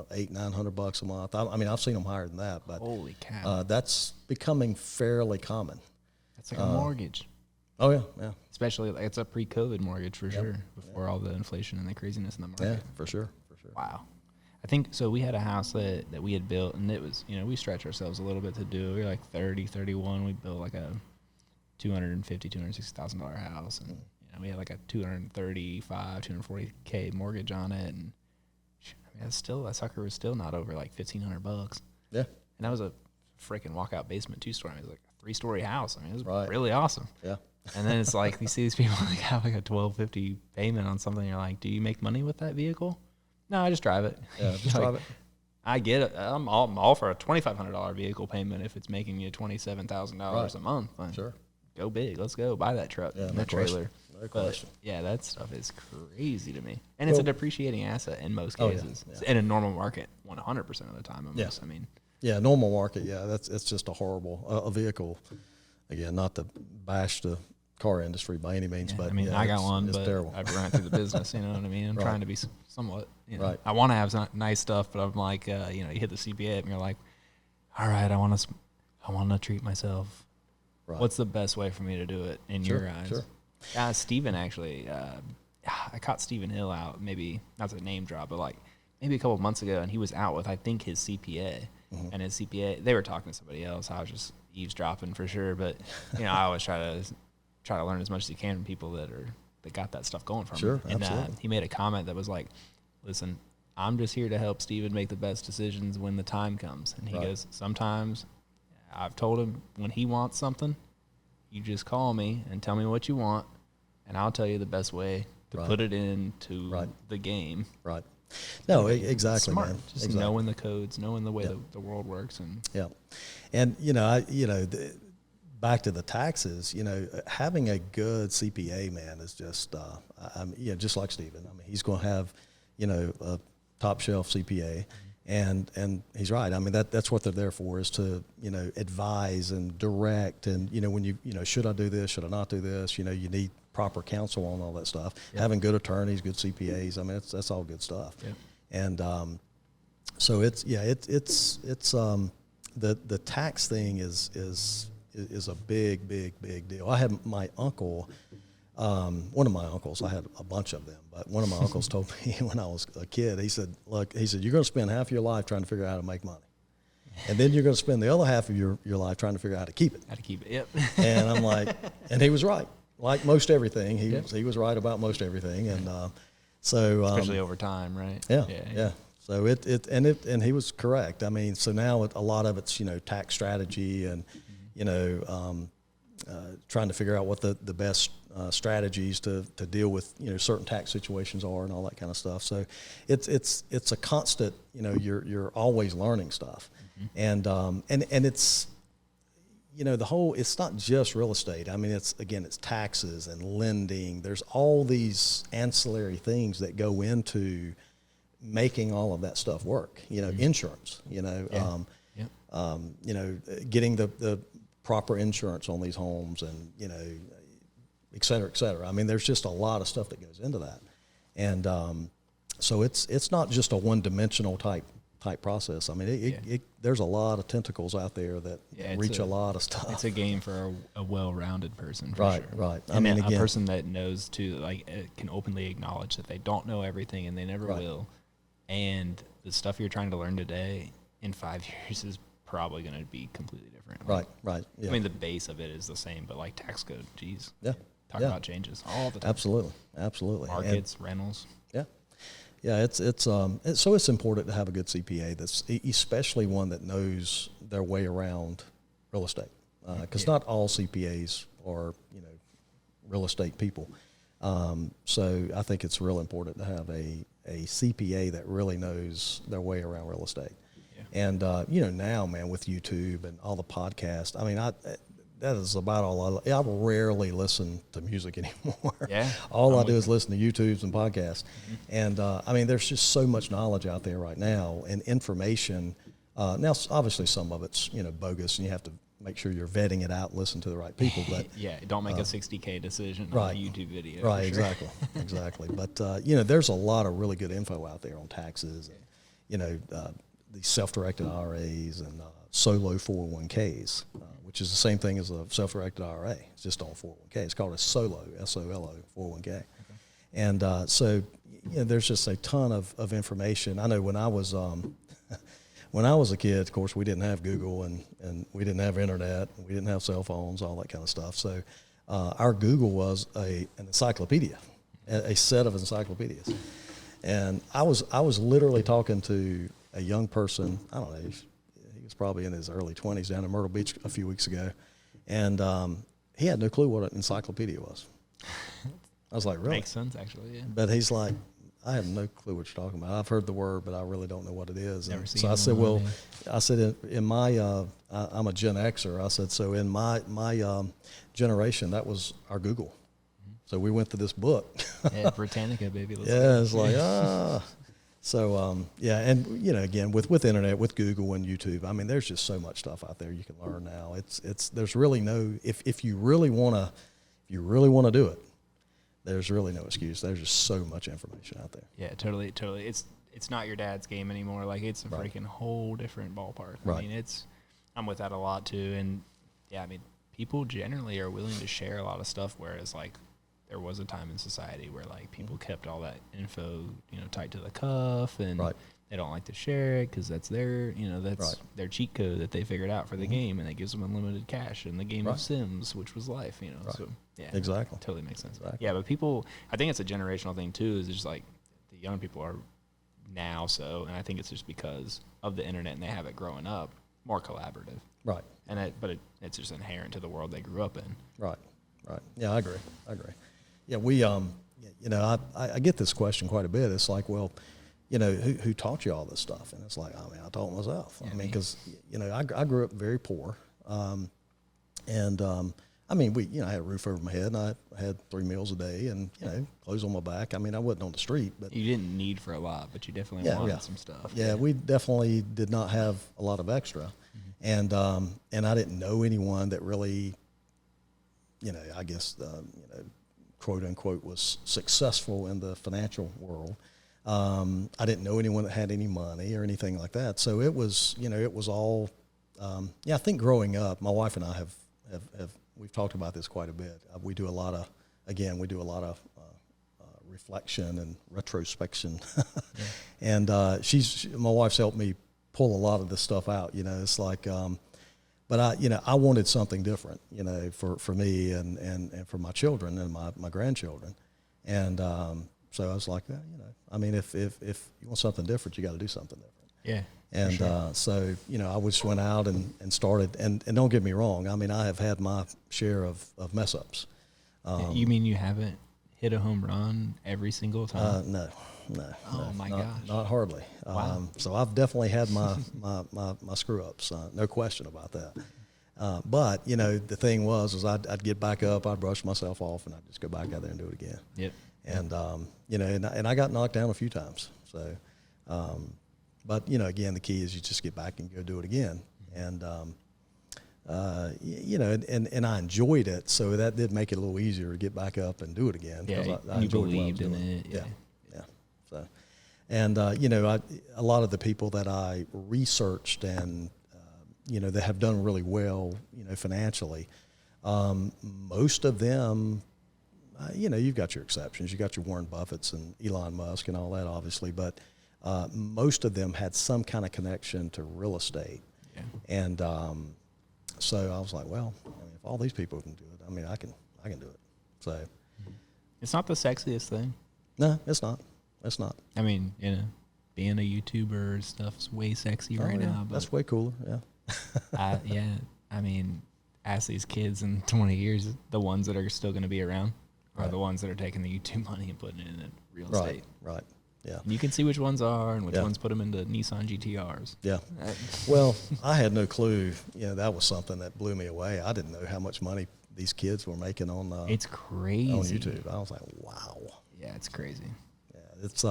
$800-900 a month. I mean, I've seen them higher than that, but holy cow, that's becoming fairly common. That's like a mortgage. Oh yeah. Especially like it's a pre-COVID mortgage for sure. Before all the inflation and the craziness in the market. Yeah, for sure. Wow. I think so. We had a house that we had built, and it was we stretched ourselves a little bit to do. We were like 30, 31. We built like a $250,000-260,000 house, and we had like a 240K mortgage on it, and I mean, that sucker was still not over like $1,500. Yeah. And that was a freaking walkout basement 2-story. It was like a 3-story house. I mean, it was Right. really awesome. Yeah. And then it's like you see these people like have like a $1,250 payment on something. You're like, do you make money with that vehicle? No, I just drive it. Yeah, just drive it. I get it. I'm all for a $2,500 vehicle payment if it's making you $27,000 a month. Like, Sure. go big. Let's go buy that truck, Yeah, that trailer. No question. Yeah, that stuff is crazy to me. And it's a depreciating asset in most cases. Yeah. In a normal market, 100% of the time almost. Yeah. I mean, yeah, normal market. Yeah, it's just a horrible a vehicle. Again, not to bash the car industry by any means, but I mean, I got one, it's but terrible. I ran through the business. You know what I mean? I'm Right. trying to be somewhat. You know, Right. I want to have some nice stuff, but I'm like, you hit the CPA and you're like, all right, I want to treat myself. Right. What's the best way for me to do it in your eyes? Sure. Steven actually, I caught Steven Hill out, maybe not to name drop, but like maybe a couple of months ago, and he was out with, I think, his CPA. Mm-hmm. And his CPA, they were talking to somebody else. I was just eavesdropping for sure, but I always try to learn as much as you can from people that got that stuff going for Sure, them. And absolutely. he made a comment that was like, listen, I'm just here to help Steven make the best decisions when the time comes. And he Right. goes, sometimes I've told him when he wants something, you just call me and tell me what you want, and I'll tell you the best way to Right. put it into Right. the game. Right. No, exactly, Smart. man. Just Exactly. knowing the codes, knowing the way Yeah. the world works. And Yeah, and back to the taxes. Having a good CPA, man, is just just like Stephen. I mean, he's going to have a top shelf CPA, and he's right. I mean, that's what they're there for, is to advise and direct, and when you should I do this, should I not do this? You need proper counsel on all that stuff. Yeah. Having good attorneys, good CPAs. I mean, that's all good stuff. Yeah. And so it's the tax thing is a big deal. I had my uncle, one of my uncles, I had a bunch of them, but one of my uncles told me when I was a kid, he said, look, you're going to spend half your life trying to figure out how to make money. And then you're going to spend the other half of your life trying to figure out how to keep it. Yep. And I'm like, and he was right. Like most everything, he was right about most everything. And so Especially over time, right? Yeah. So and he was correct. I mean, so now a lot of it's tax strategy and trying to figure out what the best strategies to deal with certain tax situations are and all that kind of stuff. So it's a constant. You're always learning stuff, and it's the whole. It's not just real estate. I mean, it's taxes and lending. There's all these ancillary things that go into making all of that stuff work. Insurance. Getting the proper insurance on these homes, and et cetera, et cetera. I mean, there's just a lot of stuff that goes into that, and so it's not just a one-dimensional type process. I mean, there's a lot of tentacles out there that reach a lot of stuff. It's a game for a well-rounded person, for right, sure. Right. I mean, a person that knows can openly acknowledge that they don't know everything and they never will, and the stuff you're trying to learn today in 5 years is probably going to be completely different. Right. Yeah. I mean, the base of it is the same, but like tax code, geez. Yeah. Talk about changes all the time. Absolutely. Markets, rentals. Yeah. So it's important to have a good CPA that's especially one that knows their way around real estate, because not all CPAs are real estate people. So I think it's real important to have a CPA that really knows their way around real estate. And, now, man, with YouTube and all the podcasts, I mean, that is about all I rarely listen to music anymore. Yeah. All I do is listen to YouTubes and podcasts. And, I mean, there's just so much knowledge out there right now and information. Now, obviously, some of it's, bogus, and you have to make sure you're vetting it out, listen to the right people. But don't make a $60K decision on a YouTube video. Right, sure. exactly. But, there's a lot of really good info out there on taxes and, the self-directed IRAs and solo 401ks, which is the same thing as a self-directed IRA. It's just on 401k. It's called a solo, SOLO 401k. Okay. And so there's just a ton of information. I know when I was a kid, of course, we didn't have Google and we didn't have internet. We didn't have cell phones, all that kind of stuff. So our Google was an encyclopedia, a set of encyclopedias. And I was literally talking to a young person, I don't know, he was probably in his early 20s down in Myrtle Beach a few weeks ago, and he had no clue what an encyclopedia was. I was like, really? Makes sense, actually, yeah. But he's like, I have no clue what you're talking about. I've heard the word, but I really don't know what it is. Never seen so I one, said, well, yeah. I said, in my, I'm a Gen Xer. I said, so in my generation, that was our Google. So we went to this book. Yeah, Britannica, baby. Let's Yeah, it's like, So, yeah, and, you know, again, with internet, with Google and YouTube, I mean, there's just so much stuff out there you can learn now. There's really no, if you really want to do it, there's really no excuse. There's just so much information out there. Yeah, totally. It's not your dad's game anymore. Like, it's a freaking whole different ballpark. I mean, I'm with that a lot too. And yeah, I mean, people generally are willing to share a lot of stuff, whereas like there was a time in society where like people kept all that info, you know, tight to the cuff, and they don't like to share it because that's their, you know, that's their cheat code that they figured out for the game, and it gives them unlimited cash in the game of Sims, which was life, you know. So yeah, exactly, totally makes sense. Exactly. Yeah, but people, I think it's a generational thing too. Is just like the young people are now, so, and I think it's just because of the internet and they have it growing up more collaborative. Right. And it's just inherent to the world they grew up in. Right. Yeah, I agree. Yeah, we, you know, I get this question quite a bit. It's like, well, you know, who taught you all this stuff? And it's like, I mean, I taught myself. Yeah, I mean, because, you know, I grew up very poor. I mean, I had a roof over my head, and I had 3 meals a day, and, you know, clothes on my back. I mean, I wasn't on the street, but you didn't need for a lot, but you definitely wanted some stuff. Yeah, we definitely did not have a lot of extra, and I didn't know anyone that really, you know, I guess, you know, quote unquote, was successful in the financial world. I didn't know anyone that had any money or anything like that. So it was, you know, it was all, I think growing up, my wife and I have we've talked about this quite a bit. We do a lot of reflection and retrospection. And my wife's helped me pull a lot of this stuff out, you know. It's like, but I wanted something different, you know, for me and for my children and my grandchildren. And so I was like, you know, I mean, if you want something different, you got to do something different. Yeah. And so, you know, I just went out and started, and don't get me wrong, I mean, I have had my share of mess ups. You mean you haven't hit a home run every single time? No. Oh my gosh. Not hardly. Wow. So I've definitely had my screw ups, no question about that. But, you know, the thing was I'd get back up, I'd brush myself off, and I'd just go back out there and do it again. Yep. And, you know, and I got knocked down a few times. So, but, you know, again, the key is you just get back and go do it again. And, you know, and I enjoyed it, so that did make it a little easier to get back up and do it again. Yeah, I you believed in it. Yeah. So, and, you know, a lot of the people that I researched and, you know, that have done really well, you know, financially, most of them, you know, you've got your exceptions. You got your Warren Buffetts and Elon Musk and all that, obviously, but most of them had some kind of connection to real estate. Yeah. And so I was like, well, I mean, if all these people can do it, I mean, I can do it. So it's not the sexiest thing. No, it's not. It's not. I mean, you know, being a YouTuber stuff's way sexy right now. But that's way cooler. Yeah. I mean, ask these kids in 20 years, the ones that are still going to be around are the ones that are taking the YouTube money and putting it in real estate. Right. Yeah. And you can see which ones are and which ones put them into Nissan GTRs. Yeah. Well, I had no clue. You know, that was something that blew me away. I didn't know how much money these kids were making on. It's crazy on YouTube. I was like, wow. Yeah, it's crazy. Yeah, it's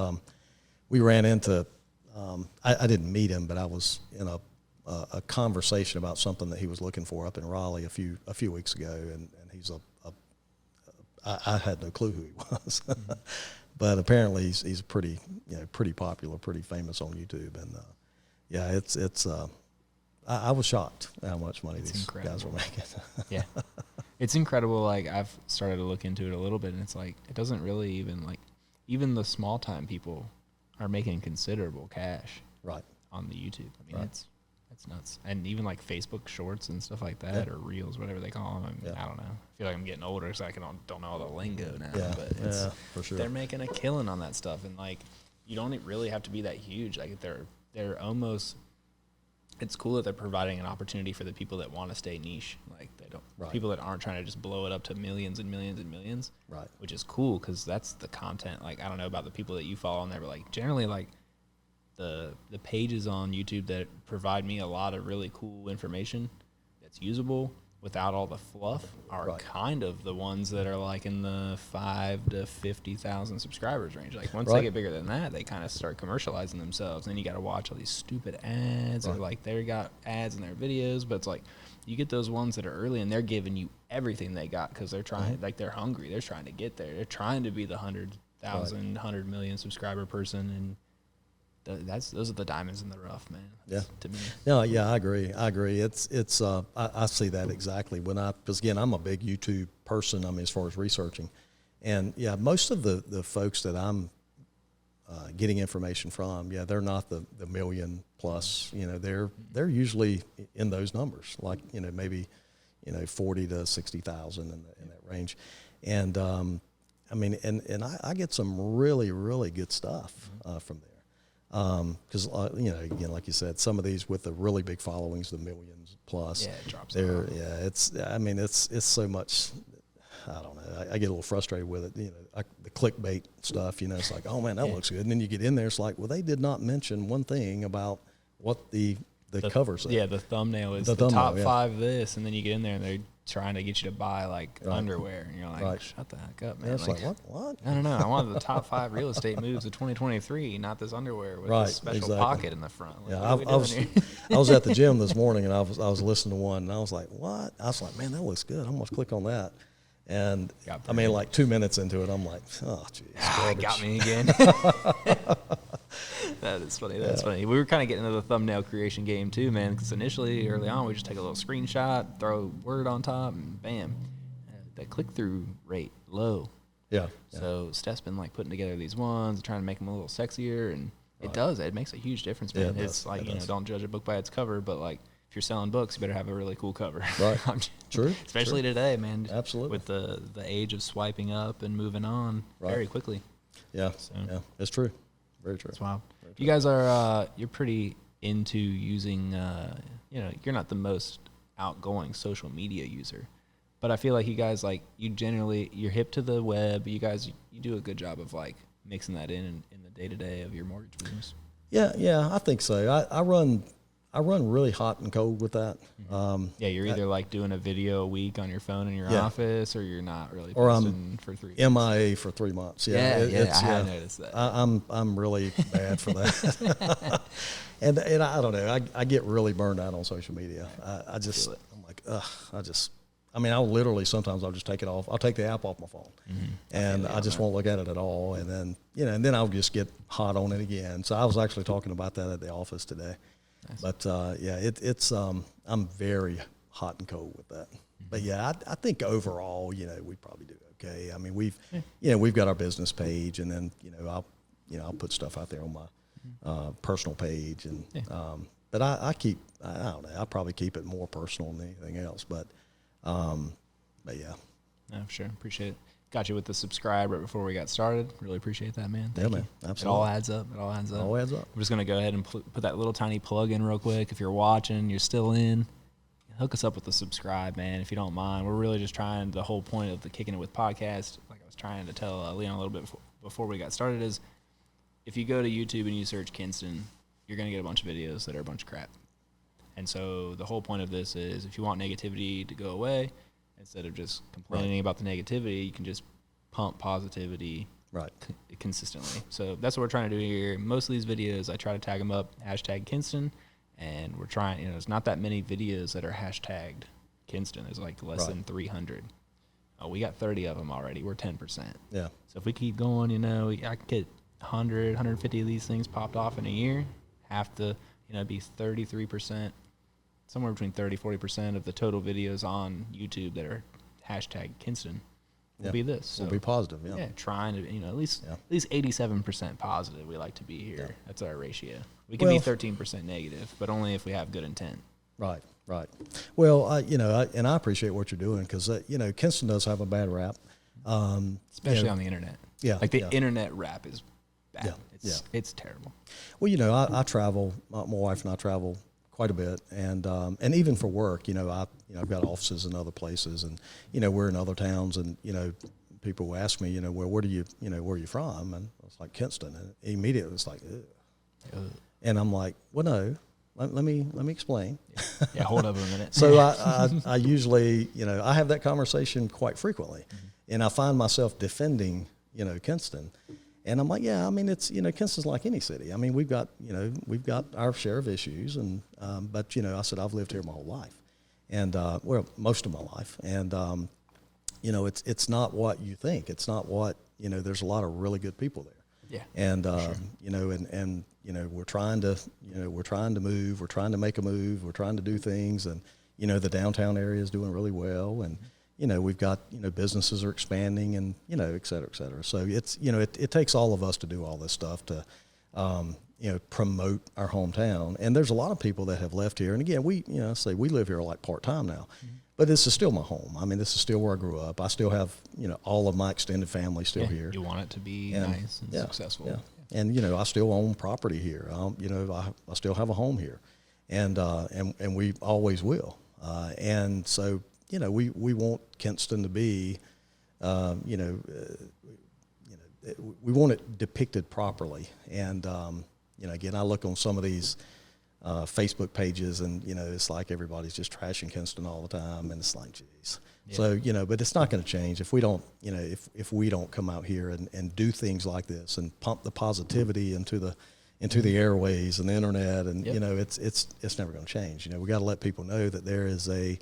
we ran into. I didn't meet him, but I was in a conversation about something that he was looking for up in Raleigh a few weeks ago, and he's I had no clue who he was. Mm-hmm. But apparently he's pretty popular, pretty famous on YouTube, and yeah, it's I was shocked how much money these guys were making. Yeah, it's incredible. Like, I've started to look into it a little bit, and it's like it doesn't really even the small time people are making considerable cash right on the YouTube. I mean, it's That's nuts. And even like Facebook Shorts and stuff like that, or Reels, whatever they call them. I mean, I don't know. I feel like I'm getting older, so I don't know all the lingo now. Yeah, but it's, for sure. They're making a killing on that stuff, and like you don't really have to be that huge. Like they're almost. It's cool that they're providing an opportunity for the people that want to stay niche. Like they don't, people that aren't trying to just blow it up to millions and millions and millions. Right. Which is cool because that's the content. Like I don't know about the people that you follow on there, but like generally like the pages on YouTube that provide me a lot of really cool information that's usable without all the fluff are kind of the ones that are like in the 5 to 50,000 subscribers range. Like once they get bigger than that, they kind of start commercializing themselves. And then you got to watch all these stupid ads, or like they got ads in their videos, but it's like you get those ones that are early and they're giving you everything they got because they're trying, like they're hungry. They're trying to get there. They're trying to be the 100,000, 100 million subscriber person, and those are the diamonds in the rough, man. To me. No, yeah, I agree. It's I see that exactly because again, I'm a big YouTube person. I mean, as far as researching, and most of the folks that I'm getting information from, they're not the million plus. You know, they're usually in those numbers, like maybe 40 to 60,000 in that range, and I mean, and I get some really really good stuff from there. Because again, like you said, some of these with the really big followings, the millions plus, it drops. It's so much. I don't know. I get a little frustrated with it. The clickbait stuff. It's like, oh man, that looks good, and then you get in there, it's like, well, they did not mention one thing about what the cover said. Yeah, the thumbnail is the top 5 this, and then you get in there and they're trying to get you to buy like underwear, and you're like, shut the heck up, man. Yeah, it's like what? I don't know. I wanted the top 5 real estate moves of 2023, not this underwear with this special pocket in the front. Like, I was at the gym this morning, and I was listening to one, and I was like, what? I was like, man, that looks good. I'm gonna click on that. And I mean, like 2 minutes into it, I'm like, oh, geez, got me again. That is funny. That's funny. We were kind of getting into the thumbnail creation game too, man, because initially, early on, we just take a little screenshot, throw word on top, and bam. The click-through rate, low. Yeah. So Steph's been like putting together these ones, trying to make them a little sexier, and it does. It makes a huge difference, man. It's like, don't judge a book by its cover, but like, if you're selling books, you better have a really cool cover. Right. True. Especially today, man. Absolutely. With the age of swiping up and moving on very quickly. Yeah. So, it's true. Very true. That's wild. You guys are you're pretty into using you're not the most outgoing social media user, but I feel like you guys you're hip to the web. You guys you do a good job of like mixing that in the day-to-day of your mortgage business. Yeah, I think so. I run really hot and cold with that. You're either like doing a video a week on your phone in your office, or you're not really posting, or I'm for 3 MIA for 3 months. I noticed that. I'm really bad for that. and I don't know. I get really burned out on social media. I'm like, I'll literally sometimes I'll just take it off. I'll take the app off my phone, and I just won't look at it at all. And then and then I'll just get hot on it again. So I was actually talking about that at the office today. Nice. But it's I'm very hot and cold with that. But I think overall, we probably do okay. I mean, we've got our business page, and then I'll put stuff out there on my personal page, and but I don't know. I probably keep it more personal than anything else. But yeah. No, sure, appreciate it. Got you with the subscribe right before we got started. Really appreciate that, man. Thank you. Man. Absolutely. It all adds up. All adds up. We're just going to go ahead and put that little tiny plug in real quick. If you're watching, you're still in, hook us up with the subscribe, man, if you don't mind. We're really just trying, the whole point of the Kicking It With podcast, like I was trying to tell Leon a little bit before we got started, is if you go to YouTube and you search Kinston, you're going to get a bunch of videos that are a bunch of crap. And so the whole point of this is if you want negativity to go away, instead of just complaining about the negativity, you can just pump positivity consistently. So that's what we're trying to do here. Most of these videos, I try to tag them up, #Kinston, and we're trying, there's not that many videos that are hashtagged Kinston. There's like less than 300. Oh, we got 30 of them already. We're 10%. Yeah. So if we keep going, I could get 100, 150 of these things popped off in a year. Have to, be 33%. Somewhere between 30-40% of the total videos on YouTube that are #Kinston will be this. So, will be positive. Yeah, trying to at least 87% positive. We like to be here. Yeah. That's our ratio. We can be 13% negative, but only if we have good intent. Right. Well, and I appreciate what you're doing because, Kinston does have a bad rap. Especially on the internet. Yeah. Like the internet rap is bad. Yeah. It's terrible. Well, I travel, my wife and I travel quite a bit, and even for work, I've got offices in other places, and we're in other towns, and people will ask me, well, where are you from? And I was like, Kinston, and immediately it's like, ugh. And I'm like, well, no, let me explain. Yeah, hold up a minute. So I usually, I have that conversation quite frequently, and I find myself defending, Kinston. And I'm like, yeah, I mean, it's, Kinston's like any city. I mean, we've got our share of issues, and but I said I've lived here my whole life, and most of my life, and it's not what you think. It's not what there's a lot of really good people there. Yeah. And we're trying to move. We're trying to make a move. We're trying to do things, and the downtown area is doing really well, and we've got, businesses are expanding, and, et cetera, et cetera. So it's, it takes all of us to do all this stuff to, promote our hometown. And there's a lot of people that have left here. And again, we live here like part-time now, but this is still my home. I mean, this is still where I grew up. I still have, all of my extended family still here. You want it to be nice and successful. Yeah. And, I still own property here. I still have a home here, and we always will. And so, we want Kinston to be, we want it depicted properly. And, again, I look on some of these Facebook pages, and, it's like everybody's just trashing Kinston all the time, and it's like, geez. Yeah. So, but it's not going to change if we don't, if we don't come out here and do things like this and pump the positivity into the airways and the internet, and, it's never going to change. We got to let people know that there is that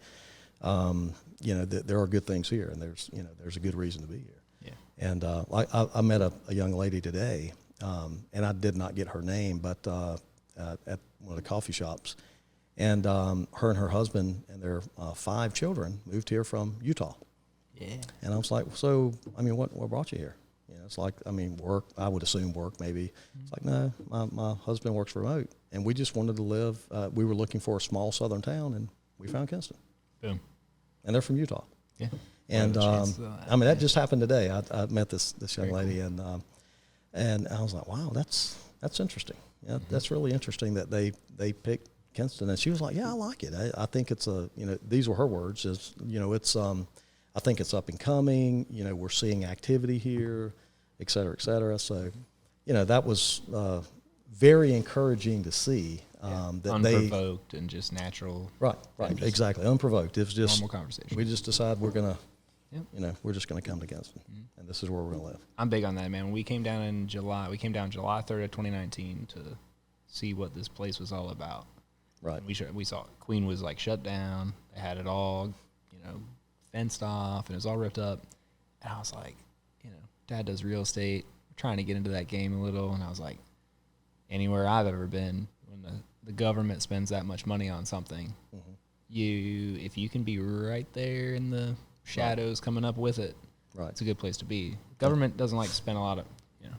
there are good things here, and there's a good reason to be here. Yeah. And I met a young lady today, and I did not get her name, but at one of the coffee shops, and her and her husband and their 5 children moved here from Utah. Yeah. And I was like, so, I mean, what brought you here? It's like, I mean, work. I would assume work maybe. Mm-hmm. It's like, no, my husband works remote, and we just wanted to live. We were looking for a small southern town, and we found Kinston. Boom. And they're from Utah. Yeah. And I mean, that just happened today. I met this young lady, cool. And I was like, wow, that's interesting. Yeah, that's really interesting that they picked Kinston. And she was like, yeah, I like it. I think it's these were her words. Is it's I think it's up and coming. We're seeing activity here, et cetera, et cetera. So, that was very encouraging to see. That unprovoked and just natural. Right, just exactly. Unprovoked. It was just normal conversation. We just decided we're gonna, we're just gonna come to Kinston, and this is where we're gonna live. I'm big on that, man. We came down in July. We came down July 3rd of 2019 to see what this place was all about. Right. And we saw Queen was like shut down. They had it all, fenced off, and it was all ripped up. And I was like, Dad does real estate. We're trying to get into that game a little, and I was like, anywhere I've ever been, when the government spends that much money on something, if you can be right there in the shadows coming up with it, it's a good place to be. Government doesn't like to spend a lot of,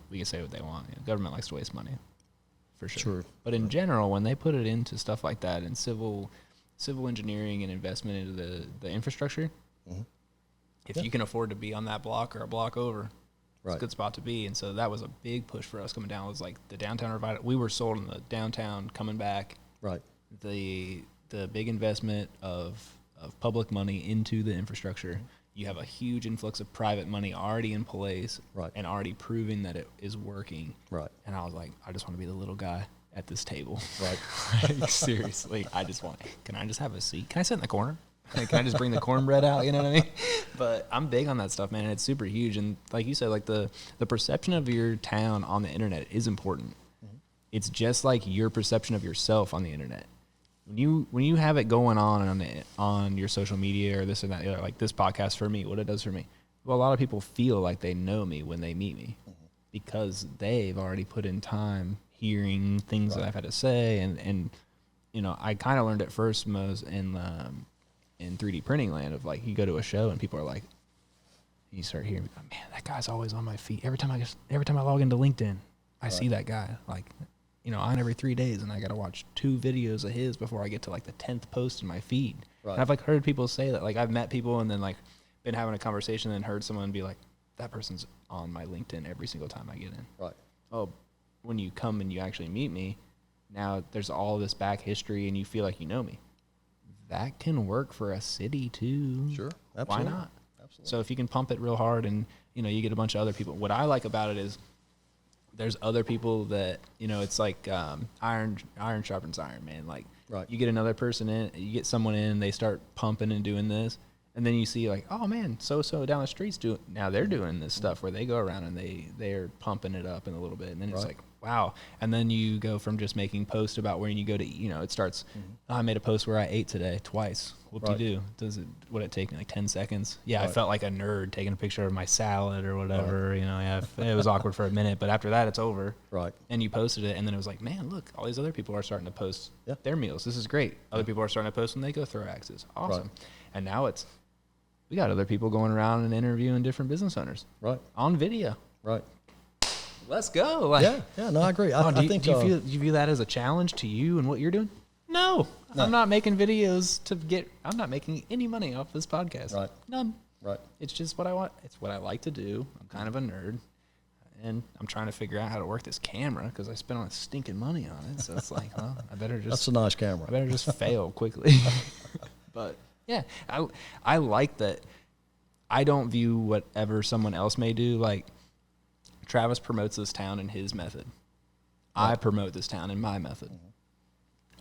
we can say what they want. Government likes to waste money, for sure. True. But in general, when they put it into stuff like that, and civil engineering and investment into the infrastructure, if you can afford to be on that block or a block over, it's a good spot to be. And so that was a big push for us coming down. It was like the downtown revival. We were sold in the downtown coming back. Right. The big investment of public money into the infrastructure. You have a huge influx of private money already in place, and already proving that it is working. Right. And I was like, I just want to be the little guy at this table. Right. Like, seriously, can I just have a seat? Can I sit in the corner? Can I just bring the cornbread out? You know what I mean? But I'm big on that stuff, man. And it's super huge. And like you said, like the perception of your town on the internet is important. Mm-hmm. It's just like your perception of yourself on the internet. When you have it going on your social media or this and that, like this podcast for me, what it does for me. Well, a lot of people feel like they know me when they meet me because they've already put in time hearing things that I've had to say. And I kind of learned it first most in 3D printing land of like, you go to a show and people are like, you start hearing, man, that guy's always on my feet. Every time I log into LinkedIn, I see that guy. Like, on every 3 days, and I got to watch 2 videos of his before I get to like the 10th post in my feed. Right. And I've like heard people say that. Like I've met people and then like been having a conversation and heard someone be like, that person's on my LinkedIn every single time I get in. Right. Oh, when you come and you actually meet me, now there's all this back history and you feel like you know me. That can work for a city too. Sure. Absolutely. Why not? Absolutely. So if you can pump it real hard and, you get a bunch of other people. What I like about it is there's other people that, it's like iron sharpens iron, man. Like right. you get another person in, you get someone in, they start pumping and doing this. And then you see like, oh man, so down the streets now they're doing this stuff where they go around and they're pumping it up in a little bit. And then it's like, wow. And then you go from just making posts about where you go to, it starts, oh, I made a post where I ate today twice. Whoop-de-doo. Would it take me like 10 seconds? Yeah, I felt like a nerd taking a picture of my salad or whatever. It was awkward for a minute, but after that it's over. Right. And you posted it and then it was like, man, look, all these other people are starting to post their meals. This is great. Other people are starting to post when they go throw axes. Awesome. Right. And now we got other people going around and interviewing different business owners. Right. On video. Right. Let's go. Like, no, I agree. I think. Do you view that as a challenge to you and what you're doing? No. I'm not making videos I'm not making any money off this podcast. Right. None. Right. It's just what I want. It's what I like to do. I'm kind of a nerd. And I'm trying to figure out how to work this camera because I spent all this stinking money on it. So it's like, well, I better just. That's a nice camera. I better just fail quickly. But. Yeah, I like that. I don't view whatever someone else may do. Like, Travis promotes this town in his method. I promote this town in my method. Mm-hmm.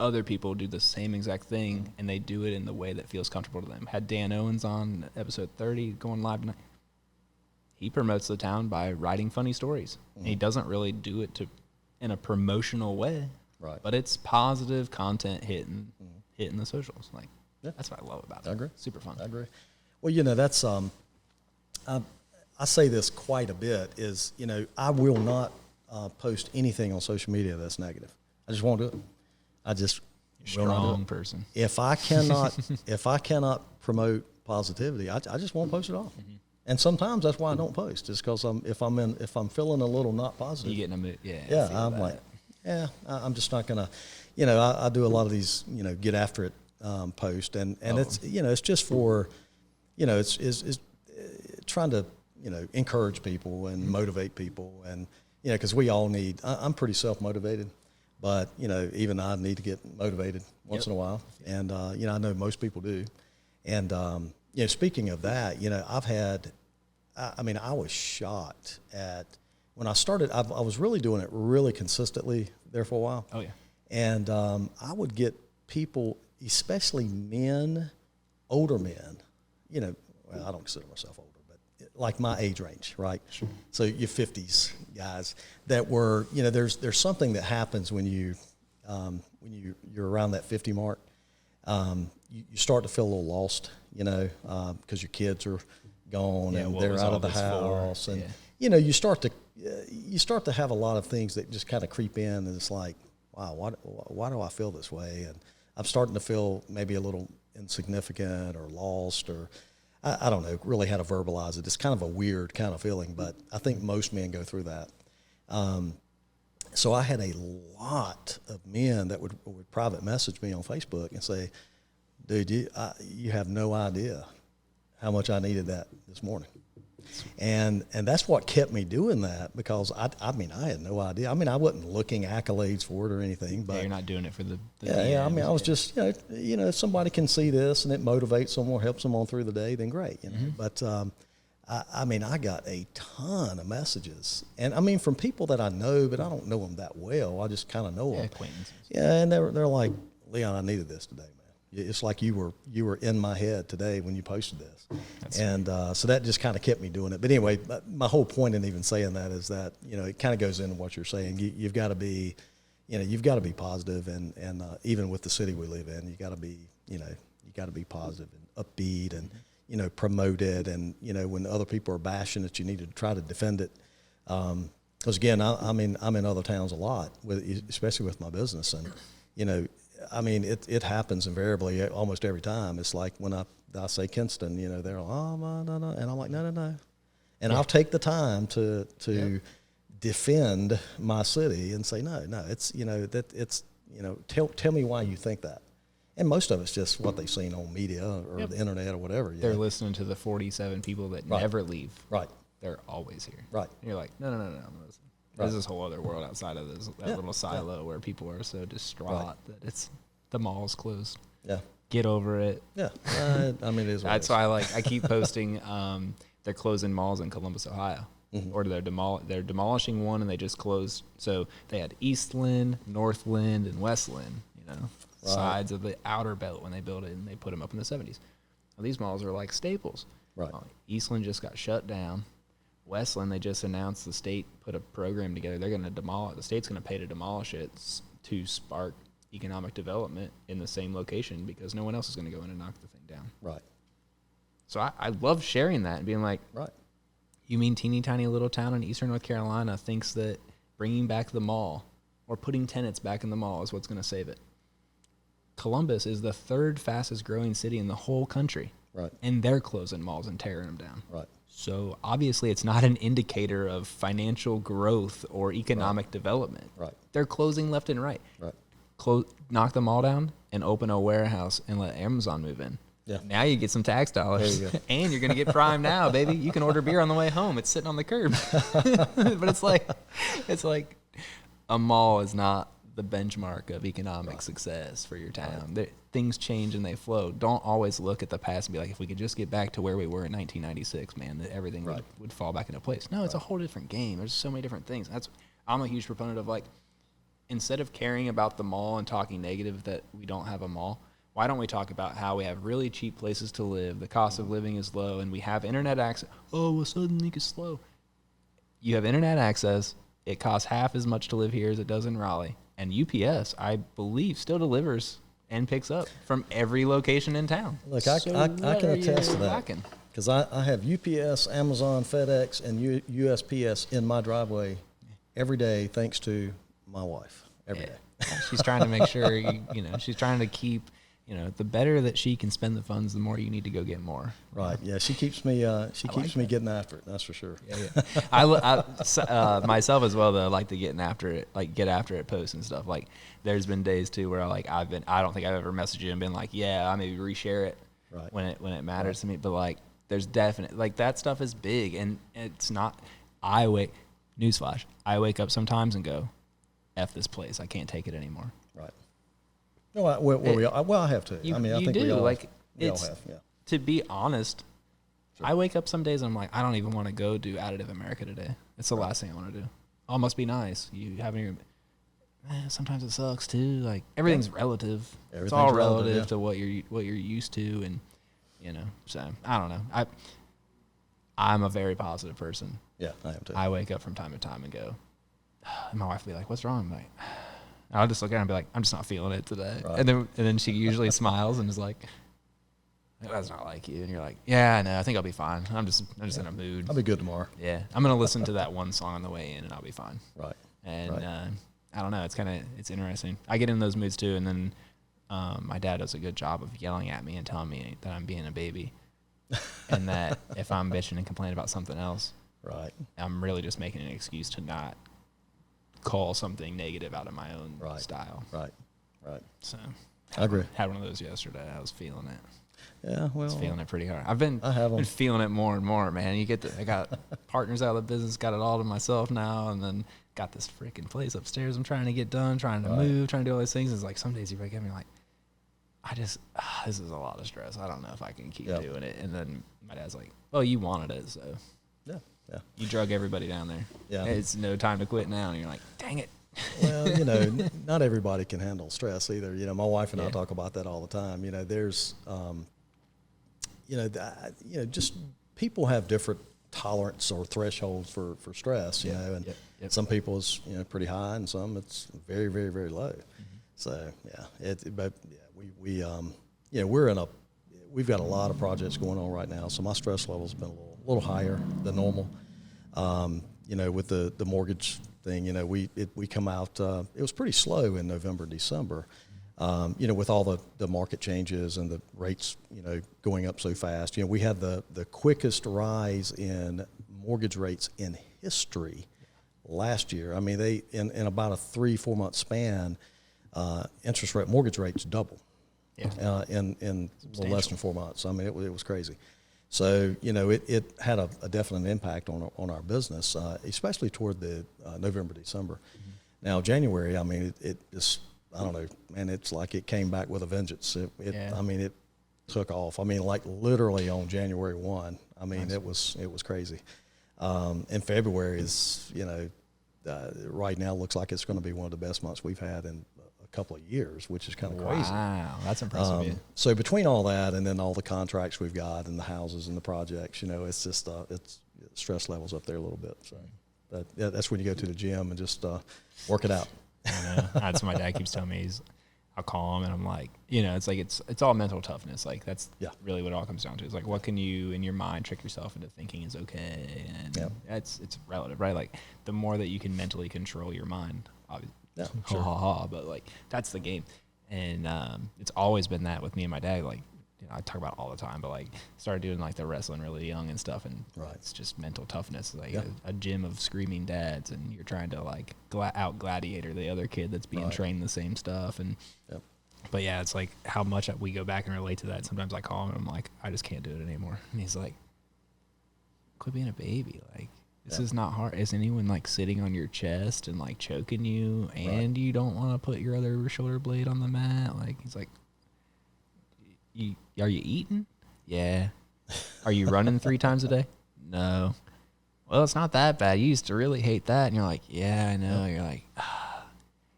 Other people do the same exact thing, and they do it in the way that feels comfortable to them. Had Dan Owens on episode 30 going live tonight. He promotes the town by writing funny stories. Mm-hmm. And he doesn't really do it in a promotional way. Right. But it's positive content hitting the socials. Like. Yeah. That's what I love about it. I agree. Super fun. I agree. Well, that's I say this quite a bit is, I will not post anything on social media that's negative. I just won't do it. I just You're a strong person. If I cannot promote positivity, I just won't post it all. Mm-hmm. And sometimes that's why I don't post. It's because if I'm feeling a little not positive, you get in a mood. Yeah. I'm like, I'm just not gonna. I do a lot of these, get after it. Post and it's it's just for it's trying to encourage people and motivate people and because we all need I'm pretty self-motivated but even I need to get motivated once in a while and I know most people do and speaking of that I've had I was shocked at when I started I was really doing it really consistently there for a while and I would get people especially men, older men, well, I don't consider myself older, but like my age range, right? Sure. So your 50s guys that were, there's something that happens when you're around that 50 mark. You start to feel a little lost, because your kids are gone and they're out of the house, and you start to have a lot of things that just kind of creep in, and it's like, wow, why do I feel this way? And I'm starting to feel maybe a little insignificant or lost or I don't know really how to verbalize it. It's kind of a weird kind of feeling, but I think most men go through that. So I had a lot of men that would private message me on Facebook and say, dude, you have no idea how much I needed that this morning. And that's what kept me doing that because I had no idea. I wasn't looking accolades for it or anything. But you're not doing it for the I was just if somebody can see this and it motivates someone, helps them on through the day, then great. Mm-hmm. But I got a ton of messages, and from people that I know, but I don't know them that well. I just kind of know them. Acquaintances. Yeah, and they're like, Leon, I needed this today, man. It's like you were in my head today when you posted this. That's so that just kind of kept me doing it. But anyway, my whole point in even saying that is that, it kind of goes into what you're saying. You've got to be, you've got to be positive and even with the city we live in, you got to be positive and upbeat and, promote it. And, when other people are bashing it, you need to try to defend it. Because again, I'm in other towns a lot, especially with my business. And, it happens invariably almost every time. It's like when I say Kinston, they're like, oh, no, and I'm like, no. And I'll take the time to defend my city and say, no, it's, tell me why you think that. And most of it's just what they've seen on media or the internet or whatever. They're listening to the 47 people that never leave. Right. They're always here. Right. And you're like, no. I'm gonna listen. There's this whole other world outside of that little silo where people are so distraught that the mall's closed. Yeah. Get over it. Yeah. I mean, it is. That's why I keep posting. They're closing malls in Columbus, Ohio, or they're demolishing one and they just closed. So they had Eastland, Northland, and Westland. Sides of the outer belt when they built it, and they put them up in the 70s. Well, these malls are like staples. Right. Eastland just got shut down. Westland, they just announced the state put a program together. They're going to demolish. The state's going to pay to demolish it to spark economic development in the same location because no one else is going to go in and knock the thing down. Right. So I love sharing that and being like, right. You mean teeny tiny little town in eastern North Carolina thinks that bringing back the mall or putting tenants back in the mall is what's going to save it? Columbus is the third fastest growing city in the whole country. Right. And they're closing malls and tearing them down. Right. So obviously it's not an indicator of financial growth or economic development. Right. They're closing left and right. Right. Knock them all down and open a warehouse and let Amazon move in. Yeah. Now you get some tax dollars. There you go. And you're going to get Prime now, baby. You can order beer on the way home. It's sitting on the curb. But it's like a mall is not the benchmark of economic success for your town. Things change and they flow. Don't always look at the past and be like, if we could just get back to where we were in 1996, man, that everything would fall back into place. No, it's a whole different game. There's so many different things. I'm a huge proponent of, like, instead of caring about the mall and talking negative that we don't have a mall, why don't we talk about how we have really cheap places to live, the cost of living is low, and we have internet access. Oh, well, suddenly it's slow. You have internet access. It costs half as much to live here as it does in Raleigh. And UPS, I believe, still delivers and picks up from every location in town. Look, I can attest to that. Because I have UPS, Amazon, FedEx, and USPS in my driveway every day thanks to my wife. Every day. She's trying to make sure, she's trying to keep, the better that she can spend the funds, the more you need to go get more. Right. Yeah. She keeps me getting after it. That's for sure. Yeah. I myself as well, though, like to get after it posts and stuff. Like, there's been days too where I don't think I've ever messaged you and been like, yeah, I maybe reshare it when it matters to me. But like, there's definite, like, that stuff is big, and it's not. Newsflash, I wake up sometimes and go, F this place, I can't take it anymore. Right. No, I have to. I think we all have. Yeah. To be honest, sure. I wake up some days and I'm like, I don't even want to go do Additive America today. It's the last thing I want to do. Oh, it must be nice. You having your. Sometimes it sucks too. Like, everything's relative. It's all relative to what you're used to, and So I don't know. I'm a very positive person. Yeah, I am too. I wake up from time to time and go. And my wife will be like, "What's wrong?" I'm like, I'll just look at her and be like, "I'm just not feeling it today." Right. And then she usually smiles and is like, "That's not like you." And you're like, "Yeah, I know. I think I'll be fine. I'm just in a mood. I'll be good tomorrow." Yeah, I'm gonna listen to that one song on the way in, and I'll be fine. Right. And I don't know. It's interesting. I get in those moods too, and then my dad does a good job of yelling at me and telling me that I'm being a baby, and that if I'm bitching and complaining about something else, I'm really just making an excuse to not call something negative out of my own style. Right. So I agree. Had one of those yesterday. I was feeling it. Yeah, well, I was feeling it pretty hard. I've been feeling it more and more, man. I got partners out of the business, got it all to myself now, and then got this freaking place upstairs I'm trying to get done, trying to move, trying to do all these things. It's like some days you wake up and you're like, this is a lot of stress. I don't know if I can keep doing it. And then my dad's like, well, you wanted it, so yeah. You drug everybody down there. Yeah. It's no time to quit now. And you're like, dang it. Well, not everybody can handle stress either. My wife and I talk about that all the time. There's, just people have different tolerance or thresholds for stress, and some people is, pretty high, and some it's very, very, very low. Mm-hmm. So, we've got a lot of projects going on right now. So my stress level's been a little higher than normal. With the mortgage thing, we come out, it was pretty slow in November, December, with all the market changes and the rates, going up so fast. We had the quickest rise in mortgage rates in history last year. I mean, they in about a 3-4 month span, mortgage rates double. Yeah. In a little less than 4 months. I mean, it was crazy. So, you know, it had a definite impact on our business, especially toward the November, December. Mm-hmm. Now, January, I mean, it just, I don't know, man, it's like it came back with a vengeance. I mean, it took off. I mean, like literally on January 1. I mean, it was crazy. And February is, you know, right now looks like it's going to be one of the best months we've had in a couple of years, which is kind of crazy. Wow, that's impressive. Yeah. So between all that and then all the contracts we've got and the houses and the projects, you know, it's just it's stress levels up there a little bit. So that's when you go to the gym and just work it out. I know. That's what my dad keeps telling me. I'll call him and I'm like, you know, it's like it's all mental toughness. Like that's really what it all comes down to. It's like what can you in your mind trick yourself into thinking is okay, and it's relative, right? Like the more that you can mentally control your mind, obviously. Yeah, sure. But like that's the game, and it's always been that with me and my dad. Like, you know, I talk about it all the time, but like started doing like the wrestling really young and stuff, and it's just mental toughness. Like a gym of screaming dads, and you're trying to like out gladiator the other kid that's being trained the same stuff, and but yeah, it's like how much we go back and relate to that. Sometimes I call him and I'm like, I just can't do it anymore, and he's like, quit being a baby, like. This is not hard. Is anyone like sitting on your chest and like choking you, and you don't want to put your other shoulder blade on the mat? Like he's like, are you eating? Yeah. Are you running 3 times a day? No. Well, it's not that bad. You used to really hate that, and you're like, yeah, I know. You're like,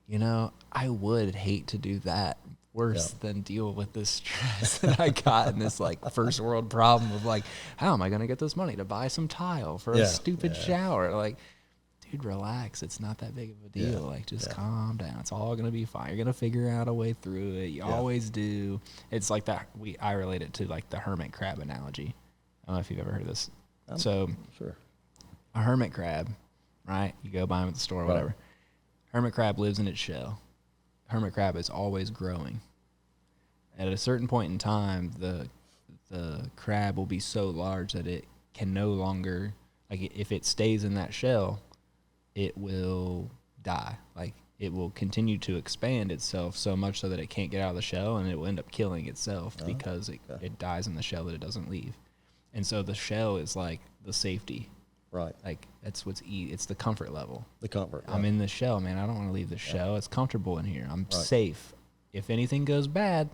you know, I would hate to do that worse than deal with this stress that I got in this like first world problem of like, how am I going to get this money to buy some tile for a stupid shower? Like, dude, relax. It's not that big of a deal. Like, just calm down. It's all going to be fine. You're going to figure out a way through it. You always do. It's like that. I relate it to like the hermit crab analogy. I don't know if you've ever heard of this. Sure. A hermit crab, right? You go buy them at the store or whatever. Hermit crab lives in its shell. Hermit crab is always growing. At a certain point in time, the crab will be so large that it can no longer, like if it stays in that shell, it will die. Like it will continue to expand itself so much so that it can't get out of the shell, and it will end up killing itself because it dies in the shell that it doesn't leave. And so the shell is like the safety. Right. Like that's it's the comfort level. The comfort. I'm in the shell, man. I don't want to leave the shell. It's comfortable in here. I'm safe. If anything goes bad,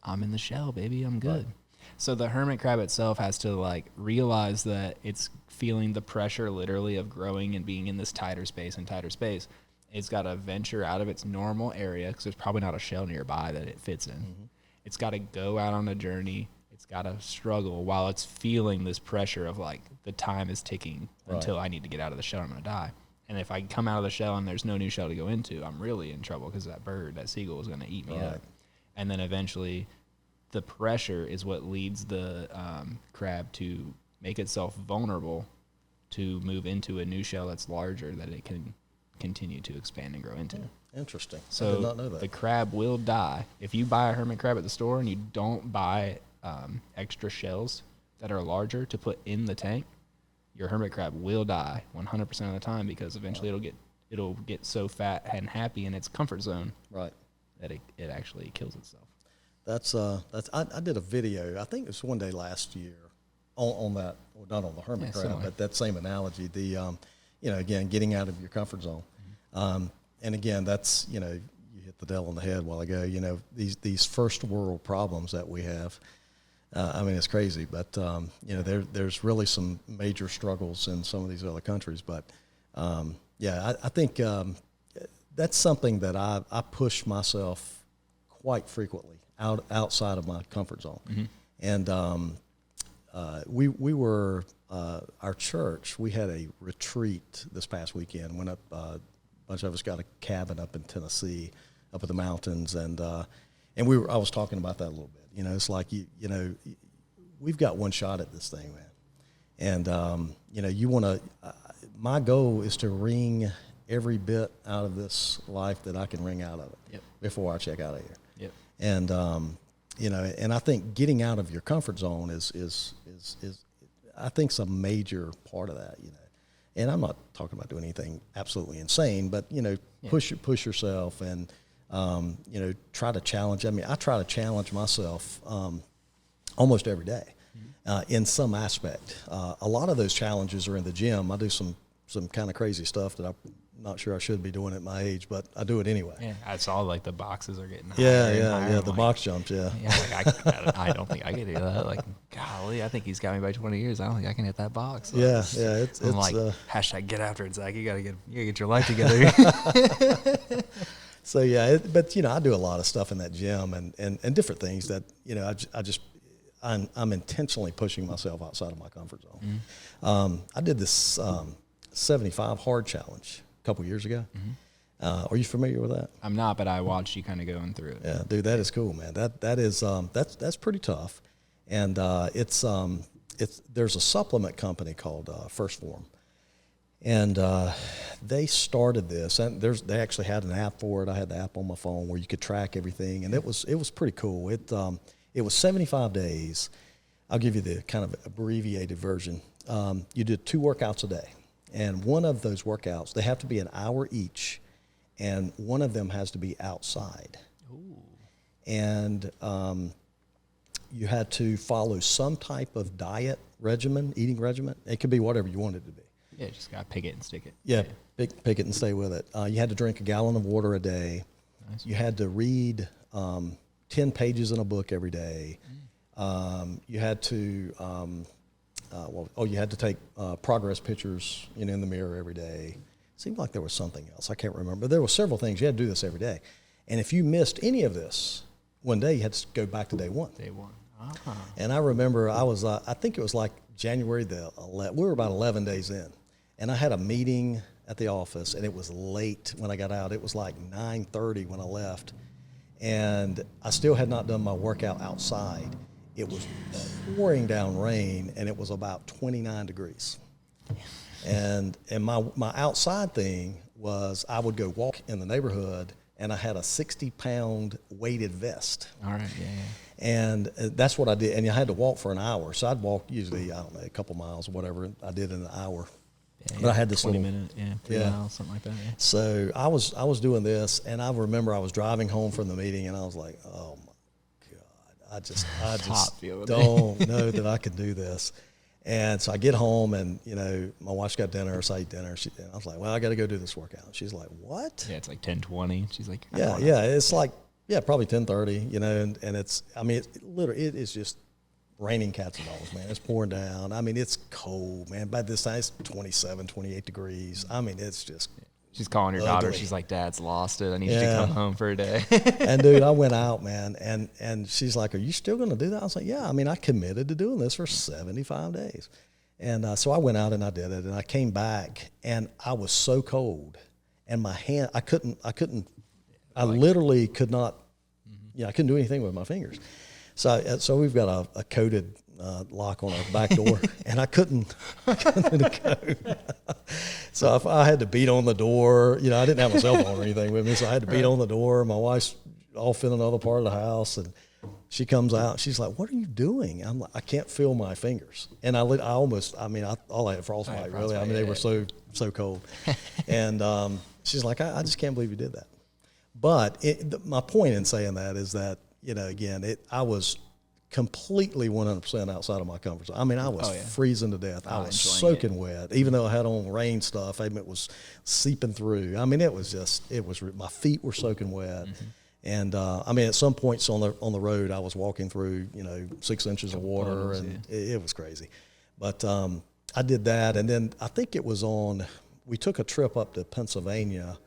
I'm in the shell, baby. I'm good. Right. So the hermit crab itself has to like realize that it's feeling the pressure literally of growing and being in this tighter space and tighter space. It's got to venture out of its normal area because there's probably not a shell nearby that it fits in. Mm-hmm. It's got to go out on a journey. It's got to struggle while it's feeling this pressure of like the time is ticking until I need to get out of the shell. I'm going to die. And if I come out of the shell and there's no new shell to go into, I'm really in trouble because that seagull is going to eat me up. And then eventually the pressure is what leads the crab to make itself vulnerable to move into a new shell that's larger that it can continue to expand and grow into. Interesting. So I did not know that. The crab will die. If you buy a hermit crab at the store and you don't buy extra shells that are larger to put in the tank, your hermit crab will die 100% of the time because eventually it'll get so fat and happy in its comfort zone that it actually kills itself. I did a video, I think it was one day last year on that, well, not on the hermit crab, similar. but that same analogy, the again, getting out of your comfort zone. And again, that's, you hit the nail on the head a while ago, these first world problems that we have. I mean, it's crazy, but, there's really some major struggles in some of these other countries. But, I think that's something that I push myself quite frequently outside of my comfort zone. Mm-hmm. And we were, our church, we had a retreat this past weekend. Went up, a bunch of us got a cabin up in Tennessee, up in the mountains, and I was talking about that a little bit. It's like we've got one shot at this thing, man. And you want to. My goal is to wring every bit out of this life that I can wring out of it before I check out of here. Yep. And and I think getting out of your comfort zone is I think a major part of that. and I'm not talking about doing anything absolutely insane, but, you know, push yourself and, you know, try to challenge. I mean, I try to challenge myself almost every day in some aspect. A lot of those challenges are in the gym. I do some kind of crazy stuff that I'm not sure I should be doing at my age, but I do it anyway. Yeah, I saw like the boxes are getting higher. The box jumps, Yeah, like I don't think I can do that. Like, golly, I think he's got me by 20 years. I don't think I can hit that box. So It's like, hashtag get after it, Zach. You gotta get your life together. So but you know, I do a lot of stuff in that gym and different things that, you know, I'm intentionally pushing myself outside of my comfort zone. I did this 75 hard challenge a couple years ago. Are you familiar with that? I'm not, but I watched you kind of going through it. Yeah, dude, that is cool, man. That is that's pretty tough, and it's there's a supplement company called First Form, and they started this, and they actually had an app for it. I had the app on my phone where you could track everything, and it was pretty cool. It was 75 days. I'll give you the kind of abbreviated version. You did 2 workouts a day. And one of those workouts, they have to be an hour each, and one of them has to be outside. Ooh. And you had to follow some type of diet regimen, eating regimen. It could be whatever you want it to be. Yeah, just got to pick it and stick it. Yeah, pick it and stay with it. You had to drink a gallon of water a day. Nice. You had to read 10 pages in a book every day. You had to... you had to take progress pictures, you know, in the mirror every day. It seemed like there was something else. I can't remember. But there were several things. You had to do this every day. And if you missed any of this one day, you had to go back to day one. Day one. And I remember I think it was like January the 11th. We were about 11 days in. And I had a meeting at the office, and it was late when I got out. It was like 9:30 when I left. And I still had not done my workout outside. It was pouring down rain, and it was about 29 degrees. And my outside thing was I would go walk in the neighborhood, and I had a 60-pound weighted vest. All right, yeah. And that's what I did. And I had to walk for an hour. So I'd walk usually, I don't know, a couple miles or whatever I did in an hour. Yeah, but I had this 20 minutes, 3 miles, something like that. Yeah. So I was doing this, and I remember I was driving home from the meeting, and I was like, oh my God, I just don't know that I could do this. And so I get home, and you know, my wife's got dinner, so I eat dinner. And I was like, well, I got to go do this workout. She's like, what? Yeah, it's like 10:20. She's like, it's like probably 10:30. You know, and it's, I mean, it's literally, it is just raining cats and dogs, man. It's pouring down. I mean, it's cold, man. By this time, it's 27, 28 degrees. I mean, it's just she's calling her daughter. She's like, Dad's lost it. I need you to come home for a day. And, dude, I went out, man, and she's like, are you still going to do that? I was like, yeah. I mean, I committed to doing this for 75 days. And so I went out and I did it, and I came back, and I was so cold. And my hand, I literally could not, I couldn't do anything with my fingers. So we've got a coded lock on our back door, and I couldn't do the code. So I had to beat on the door. You know, I didn't have my cell phone or anything with me, so I had to beat on the door. My wife's off in another part of the house, and she comes out. And she's like, "What are you doing?" I'm like, "I can't feel my fingers," and I all I had frostbite really. I mean, they were so cold, and she's like, "I just can't believe you did that." But my point in saying that is that, you know, again, I was completely 100% outside of my comfort zone. I mean, I was freezing to death. I was soaking wet, even though I had on rain stuff. I mean, it was seeping through. I mean, my feet were soaking wet. Mm-hmm. And I mean, at some points on the road, I was walking through, you know, 6 inches of water, and it was crazy. But I did that, and then I think it was we took a trip up to Pennsylvania,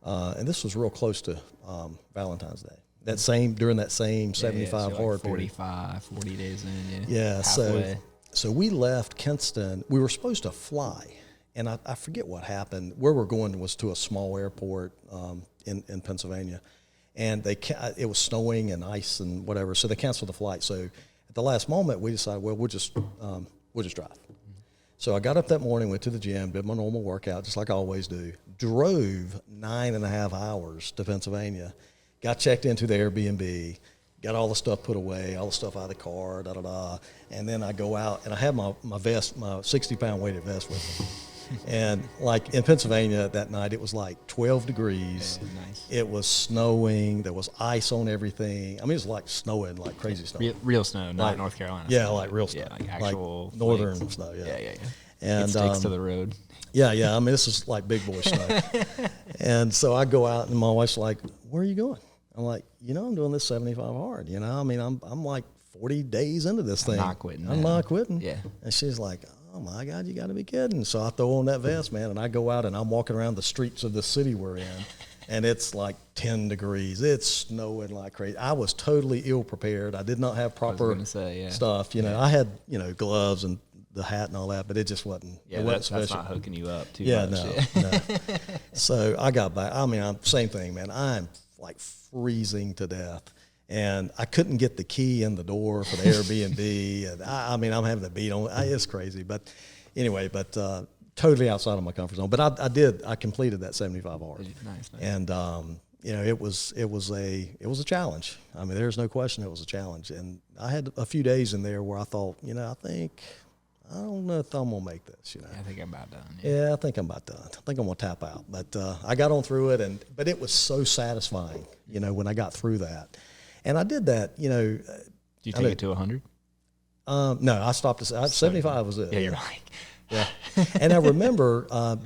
and this was real close to Valentine's Day. During that same 75 hard period. 40 days in, Yeah, so we left Kinston. We were supposed to fly, and I forget what happened. Where we're going was to a small airport in Pennsylvania, and it was snowing and ice and whatever, so they canceled the flight. So at the last moment, we decided, well, we'll just drive. So I got up that morning, went to the gym, did my normal workout, just like I always do, drove 9.5 hours to Pennsylvania, got checked into the Airbnb, got all the stuff put away, all the stuff out of the car, and then I go out, and I have my vest, my 60-pound weighted vest with me. And like in Pennsylvania that night, it was like 12 degrees. Yeah, nice. It was snowing. There was ice on everything. I mean, it was like snowing, like crazy snow. Real snow, not like, North Carolina. Yeah, snow. like real snow. Yeah, like actual like northern flakes. snow. Yeah, yeah. And it sticks to the road. Yeah. I mean, this is like big boy snow. And so I go out, and my wife's like, "Where are you going?" I'm like, I'm doing this 75 hard. I mean, I'm like 40 days into this thing. Not quitting. I'm not quitting. Yeah. And she's like, "Oh my God, you got to be kidding!" So I throw on that vest, man, and I go out, and I'm walking around the streets of the city we're in, and it's like 10 degrees. It's snowing like crazy. I was totally ill prepared. I did not have proper stuff. I had gloves and the hat and all that, but it just wasn't. Yeah, it wasn't that's special. not hooking you up too Yeah, much. no. So I got back. I mean, same thing, man. I'm like freezing to death, and I couldn't get the key in the door for the Airbnb. And I mean, I'm having to beat on. It's crazy, but anyway, totally outside of my comfort zone. But I completed that 75 hours. Nice. And it was a challenge. I mean, there's no question it was a challenge. And I had a few days in there where I thought, I don't know if I'm gonna make this. Yeah, I think I'm about done. Yeah, I think I'm about done. I think I'm gonna tap out. But I got on through it, but it was so satisfying, when I got through that. And I did that, Did you take it to 100? No, I stopped at 75 was it. Yeah, you're like. Yeah, and I remember and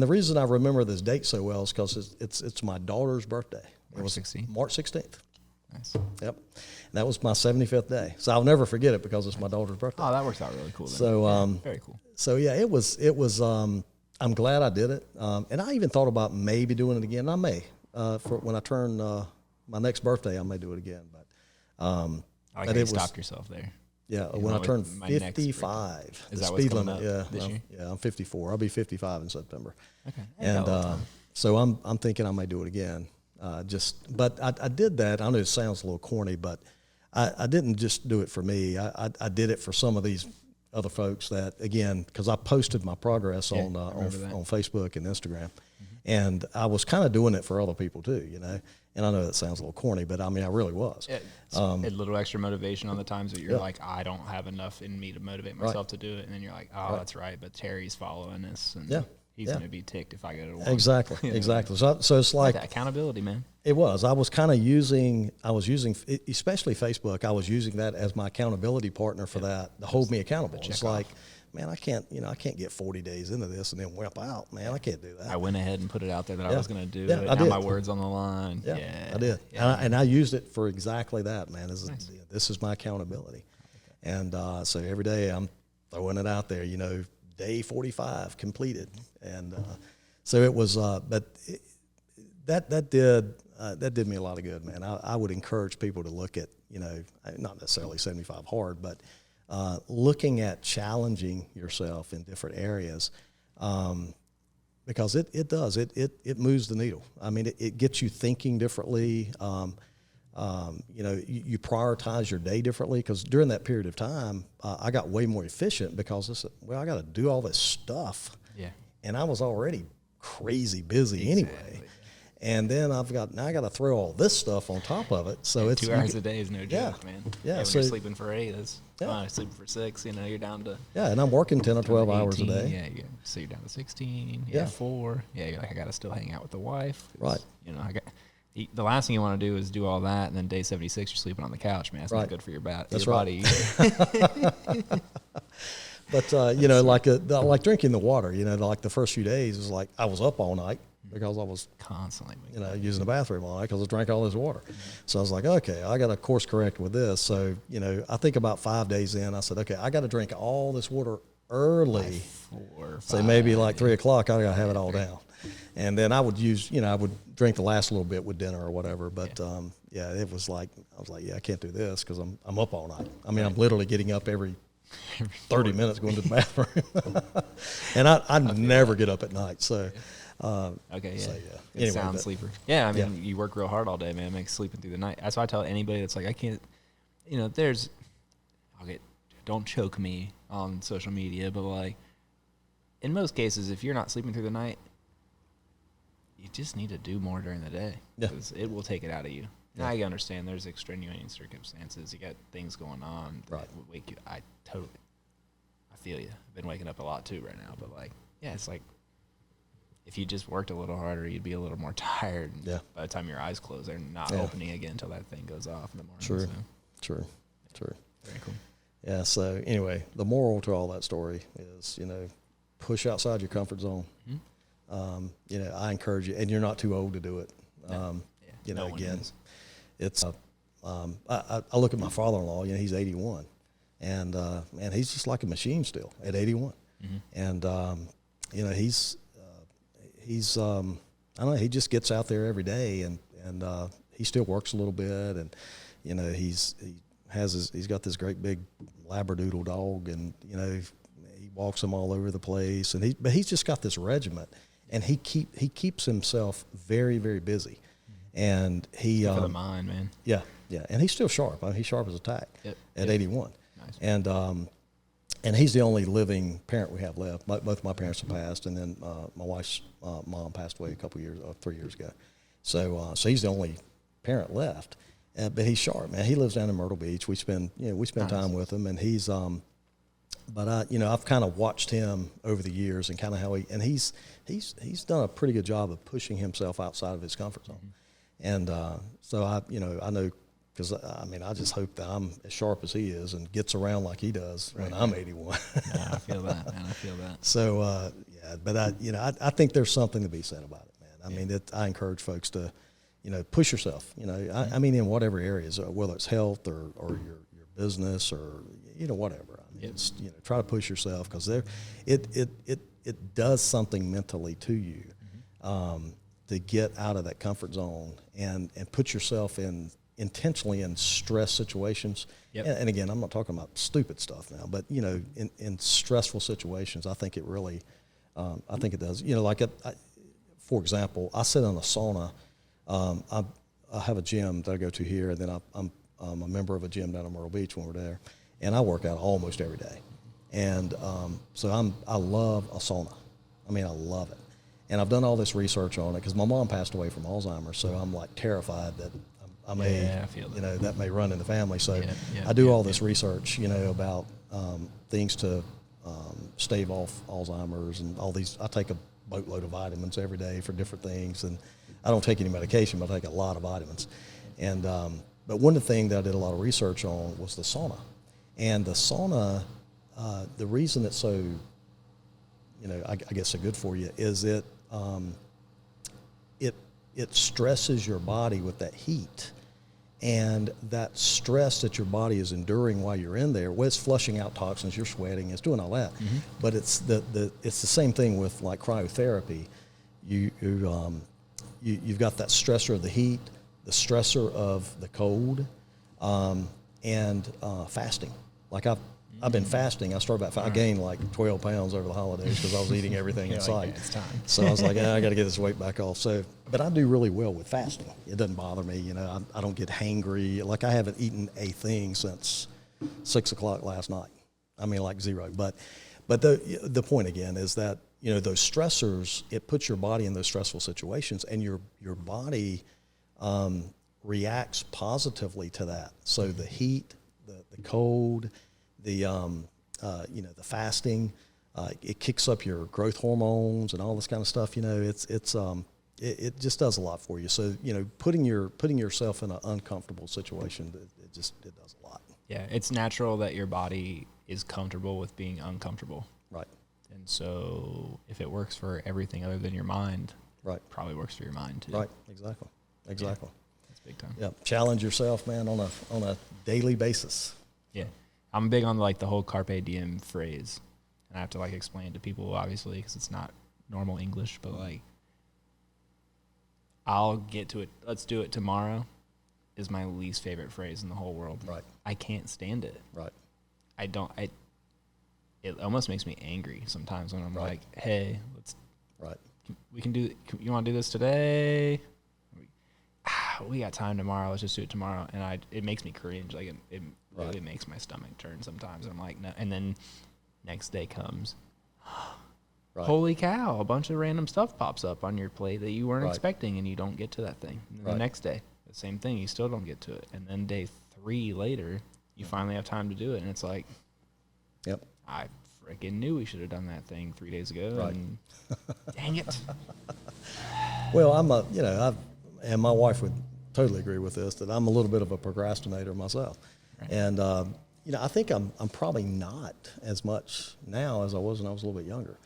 the reason I remember this date so well is because it's my daughter's birthday. It was March 16th. Nice. Yep, and that was my 75th day. So I'll never forget it because it's my daughter's birthday. Oh, that works out really cool. Then. So very cool. So yeah, it was. I'm glad I did it, and I even thought about maybe doing it again. I may for when I turn my next birthday, I may do it again. But I like how you stopped yourself there. Yeah, when I turn 55, is the that speed what's limit. up this year? Yeah, I'm 54. I'll be 55 in September. Okay. And so I'm thinking I may do it again. But I did that. I know it sounds a little corny, but I didn't just do it for me. I did it for some of these other folks that, again, because I posted my progress on Facebook and Instagram, and I was kind of doing it for other people too, And I know that sounds a little corny, but I mean, I really was. A little extra motivation on the times that you're like, I don't have enough in me to motivate myself to do it. And then you're like, that's right. But Terry's following this, and he's going to be ticked if I go to one. Exactly, exactly. So it's like that accountability, man. It was. I was kind of using, especially Facebook, I was using that as my accountability partner for that, to hold me accountable. It's like, man, I can't get 40 days into this and then whip out. Man, I can't do that. I went ahead and put it out there that I was going to do it. I did. My word's on the line. Yeah, I did. Yeah. And I used it for exactly that, man. This is my accountability. Okay. And so every day I'm throwing it out there, day 45 completed. And so it was, that did me a lot of good, man. I would encourage people to look at, not necessarily 75 hard, but looking at challenging yourself in different areas, because it does. It moves the needle. I mean, it gets you thinking differently. You prioritize your day differently, because during that period of time, I got way more efficient because I got to do all this stuff. Yeah. And I was already crazy busy anyway. And then I got to throw all this stuff on top of it. So it's 2 hours a day is no joke, man. Yeah. When you're sleeping for 8, that's sleeping for 6. You're down to. Yeah, and I'm working 10 or 12 hours a day. Yeah. So you're down to 16. 4. Yeah. You're like, I got to still hang out with the wife. Right. The last thing you want to do is do all that, and then day 76 you're sleeping on the couch, man. That's not good for your That's body either. But like drinking the water, like the first few days is like I was up all night because I was constantly, using the bathroom all night because I drank all this water. Mm-hmm. So I was like, okay, I got to course correct with this. So I think about 5 days in, I said, okay, I got to drink all this water early. 4 or 5. So maybe like 3 o'clock, I got to have it all down. And then I would I would drink the last little bit with dinner or whatever. But it was like, I was like, I can't do this because I'm up all night. I mean, I'm literally getting up every 30 minutes going to the bathroom. And I never get up at night. So, okay, yeah. So, Anyway, sound sleeper. Yeah, I mean, you work real hard all day, man. It makes sleeping through the night. That's why I tell anybody that's like, I can't, don't choke me on social media, but like, in most cases, if you're not sleeping through the night, you just need to do more during the day. Because it will take it out of you. Now I understand there's extenuating circumstances. You got things going on that would wake you. I feel you. I've been waking up a lot too right now, but like yeah, it's like if you just worked a little harder, you'd be a little more tired. Yeah. By the time your eyes close, they're not opening again until that thing goes off in the morning. True. So. True. Very cool. Yeah. So anyway, the moral to all that story is, push outside your comfort zone. Mm-hmm. I encourage you, and you're not too old to do it. Again, it's, I look at my father-in-law, he's 81 and he's just like a machine still at 81. Mm-hmm. And, he's I don't know, he just gets out there every day and he still works a little bit and, he's got this great big Labradoodle dog and, he walks him all over the place and but he's just got this regiment and he keeps himself very, very busy. And he, for the mind, man. Yeah. And he's still sharp. I mean, he's sharp as a tack at 81. Nice. And he's the only living parent we have left. Both my parents have passed, and then my wife's mom passed away 3 years ago. So he's the only parent left. But he's sharp, man. He lives down in Myrtle Beach. We spend time with him, and he's but I've kind of watched him over the years and kind of how he's done a pretty good job of pushing himself outside of his comfort zone. Mm-hmm. And so I know, because I just hope that I'm as sharp as he is and gets around like he does when I'm 81. Yeah, I feel that, man. I feel that. So but I think there's something to be said about it, man. I mean, I encourage folks to, push yourself. I mean, in whatever areas, whether it's health or your business or whatever. I mean, it's try to push yourself because it does something mentally to you. Mm-hmm. To get out of that comfort zone and put yourself intentionally in stress situations. Yep. And again, I'm not talking about stupid stuff now, but in stressful situations, I think it really, I think it does. For example, I sit in a sauna. I have a gym that I go to here, and then I'm a member of a gym down in Myrtle Beach when we're there, and I work out almost every day. And so I love a sauna. I mean, I love it. And I've done all this research on it because my mom passed away from Alzheimer's, so I'm like terrified that I may, I feel that. That may run in the family. So I do all this research, about things to stave off Alzheimer's and all these. I take a boatload of vitamins every day for different things, and I don't take any medication, but I take a lot of vitamins. And but one of the things that I did a lot of research on was the sauna, and the sauna. The reason it's so, I guess so good for you is it stresses your body with that heat, and that stress that your body is enduring while you're in there. Well, it's flushing out toxins, you're sweating, it's doing all that. Mm-hmm. But it's the same thing with like cryotherapy. You've got that stressor of the heat, the stressor of the cold, and fasting. Like I've been fasting. I gained like 12 pounds over the holidays because I was eating everything in sight. It's time. So I was like, I got to get this weight back off. So, but I do really well with fasting. It doesn't bother me. I don't get hangry. Like I haven't eaten a thing since 6 o'clock last night. I mean, like zero. But the point again is that those stressors, it puts your body in those stressful situations, and your body reacts positively to that. So the heat, the cold, the fasting, it kicks up your growth hormones and all this kind of stuff. It just does a lot for you. So putting yourself in an uncomfortable situation, it does a lot. Yeah, it's natural that your body is comfortable with being uncomfortable. Right. And so if it works for everything other than your mind, right, it probably works for your mind too. Right. Exactly. Yeah, that's big time. Yeah. Challenge yourself, man, on a daily basis. Yeah. I'm big on like the whole carpe diem phrase, and I have to like explain it to people obviously because it's not normal English, but like I'll get to it. Let's do it tomorrow is my least favorite phrase in the whole world. Right. I can't stand it. Right. It almost makes me angry sometimes when I'm like, hey, you want to do this today? We got time tomorrow. Let's just do it tomorrow. And it makes me cringe. Like it really makes my stomach turn sometimes. I'm like, no. And then next day comes, holy cow, a bunch of random stuff pops up on your plate that you weren't expecting, and you don't get to that thing. And then the next day, the same thing, you still don't get to it. And then day 3 later, you finally have time to do it. And it's like, I freaking knew we should have done that thing 3 days ago. Right. And dang it. Well, and my wife would totally agree with this, that I'm a little bit of a procrastinator myself. Right. And, I think I'm probably not as much now as I was when I was a little bit younger.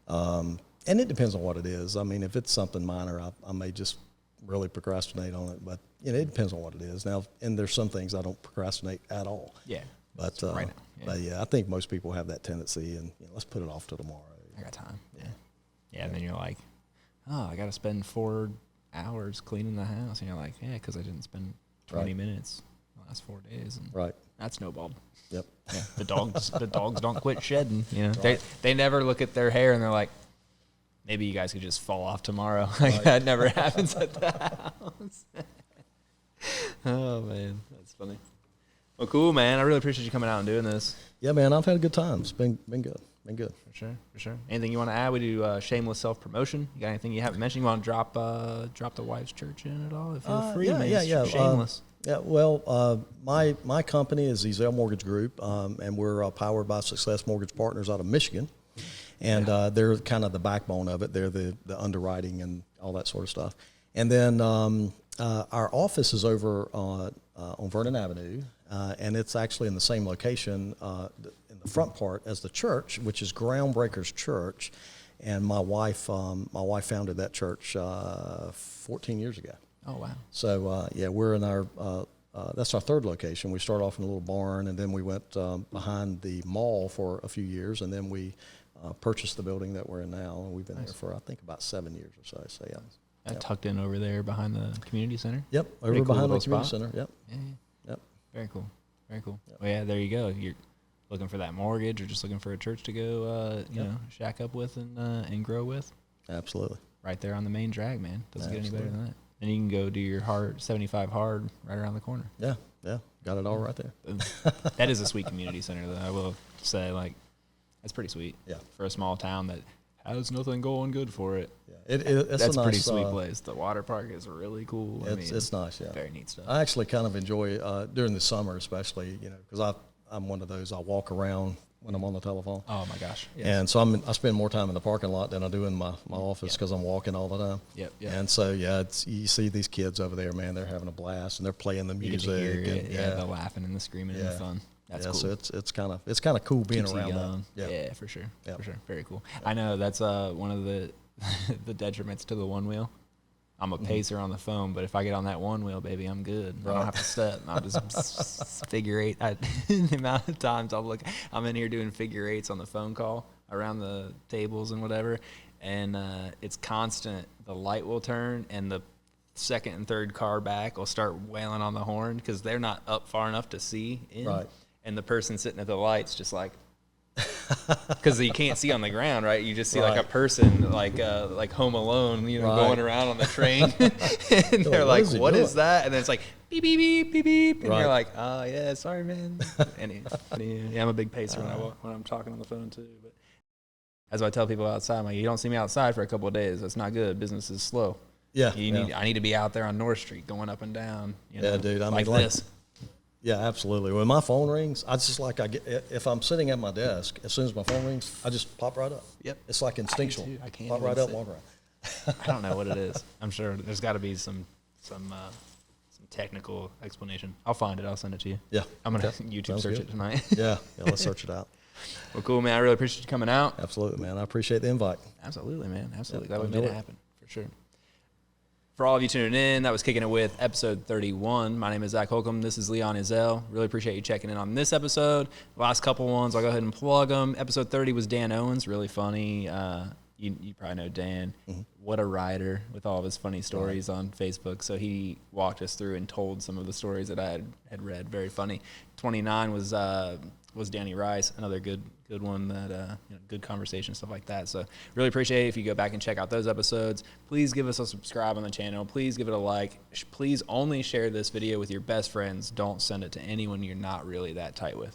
Mm-hmm. And it depends on what it is. I mean, if it's something minor, I may just really procrastinate on it, but it depends on what it is. Now, and there's some things I don't procrastinate at all. Yeah. But right now. Yeah. But I think most people have that tendency, and let's put it off till tomorrow. I got time. Yeah. Yeah. And then you're like, oh, I got to spend 4 hours cleaning the house, and you're like, yeah, because I didn't spend 20 minutes the last 4 days, and right. That snowballed. Yep. Yeah. The dogs don't quit shedding. Right. They never look at their hair and they're like, maybe you guys could just fall off tomorrow. Like that never happens at the house. Oh man, that's funny. Well, cool, man. I really appreciate you coming out and doing this. Yeah, man. I've had a good time. It's been good. Been good. For sure. Anything you want to add? We do shameless self-promotion. You got anything you haven't mentioned? You want to drop the wife's church in at all? If you're free, yeah. Shameless. My company is Ezzell Mortgage Group, and we're powered by Success Mortgage Partners out of Michigan. And they're kind of the backbone of it. They're the underwriting and all that sort of stuff. And then our office is over on Vernon Avenue, and it's actually in the same location in the front part as the church, which is Groundbreakers Church. And my wife founded that church 14 years ago. Oh, wow. So, we're in our that's our third location. We started off in a little barn, and then we went behind the mall for a few years, and then we purchased the building that we're in now, and we've been there for, I think, about 7 years or so. So, yeah. Tucked in over there behind the community center? Yep, over behind the community center. Yep. Yeah. Yep. Very cool. Yep. Well, yeah, there you go. You're looking for that mortgage or just looking for a church to go, shack up with and grow with. Absolutely. Right there on the main drag, man. Doesn't get any better than that. And you can go do your 75 hard right around the corner. Yeah. Got it all right there. That is a sweet community center, though. I will say, that's pretty sweet. Yeah. For a small town that has nothing going good for it. Yeah. That's a pretty sweet place. The water park is really cool. It's nice, yeah. Very neat stuff. I actually kind of enjoy during the summer, especially, because I'm one of those. I walk around when I'm on the telephone. Oh my gosh! Yes. And so I spend more time in the parking lot than I do in my office because I'm walking all the time. Yep. And so you see these kids over there, man. They're having a blast and they're playing the music. You get to hear the laughing and the screaming and the fun. That's cool. So it's kind of cool being Keeps around that. Yeah, for sure. Yeah. For sure. Very cool. I know that's one of the the detriments to the one wheel. I'm a pacer on the phone, but if I get on that one wheel, baby, I'm good. Right. I don't have to step. I'll just figure eight. The amount of times I'm in here doing figure eights on the phone call around the tables and whatever, and it's constant. The light will turn, and the second and third car back will start wailing on the horn because they're not up far enough to see in. Right. And the person sitting at the light's just like, because you can't see on the ground, right? You just see like a person, like Home Alone, going around on the train, and they're like, "What is that?" And then it's like beep beep beep beep beep, and you're like, "Oh yeah, sorry, man." And I'm a big pacer when I'm talking on the phone too. But as I tell people outside, I'm like, you don't see me outside for a couple of days. That's not good. Business is slow. Yeah, I need to be out there on North Street, going up and down. Yeah, dude. I mean, this. Yeah, absolutely. When my phone rings, if I'm sitting at my desk, as soon as my phone rings, I just pop right up. Yep. It's like instinctual. I can't pop right up, walk around. I don't know what it is. I'm sure there's got to be some technical explanation. I'll find it. I'll send it to you. Yeah. I'm going to YouTube search it tonight. Yeah, let's search it out. Well, cool, man. I really appreciate you coming out. Absolutely, man. I appreciate the invite. Absolutely, man. Absolutely. Glad we made it happen, for sure. For all of you tuning in, that was Kicking It With, episode 31. My name is Zac Holcomb. This is Leon Ezzell. Really appreciate you checking in on this episode. The last couple ones, I'll go ahead and plug them. Episode 30 was Dan Owens. Really funny. You probably know Dan. Mm-hmm. What a writer with all of his funny stories on Facebook. So he walked us through and told some of the stories that I had read. Very funny. 29 was Danny Rice, another good one that good conversation, stuff like that. So really appreciate it if you go back and check out those episodes. Please give us a subscribe on the channel. Please give it a like. Please only share this video with your best friends. Don't send it to anyone you're not really that tight with.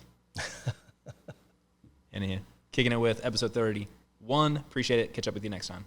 Anyhow, Kicking It With, episode 31. Appreciate it. Catch up with you next time.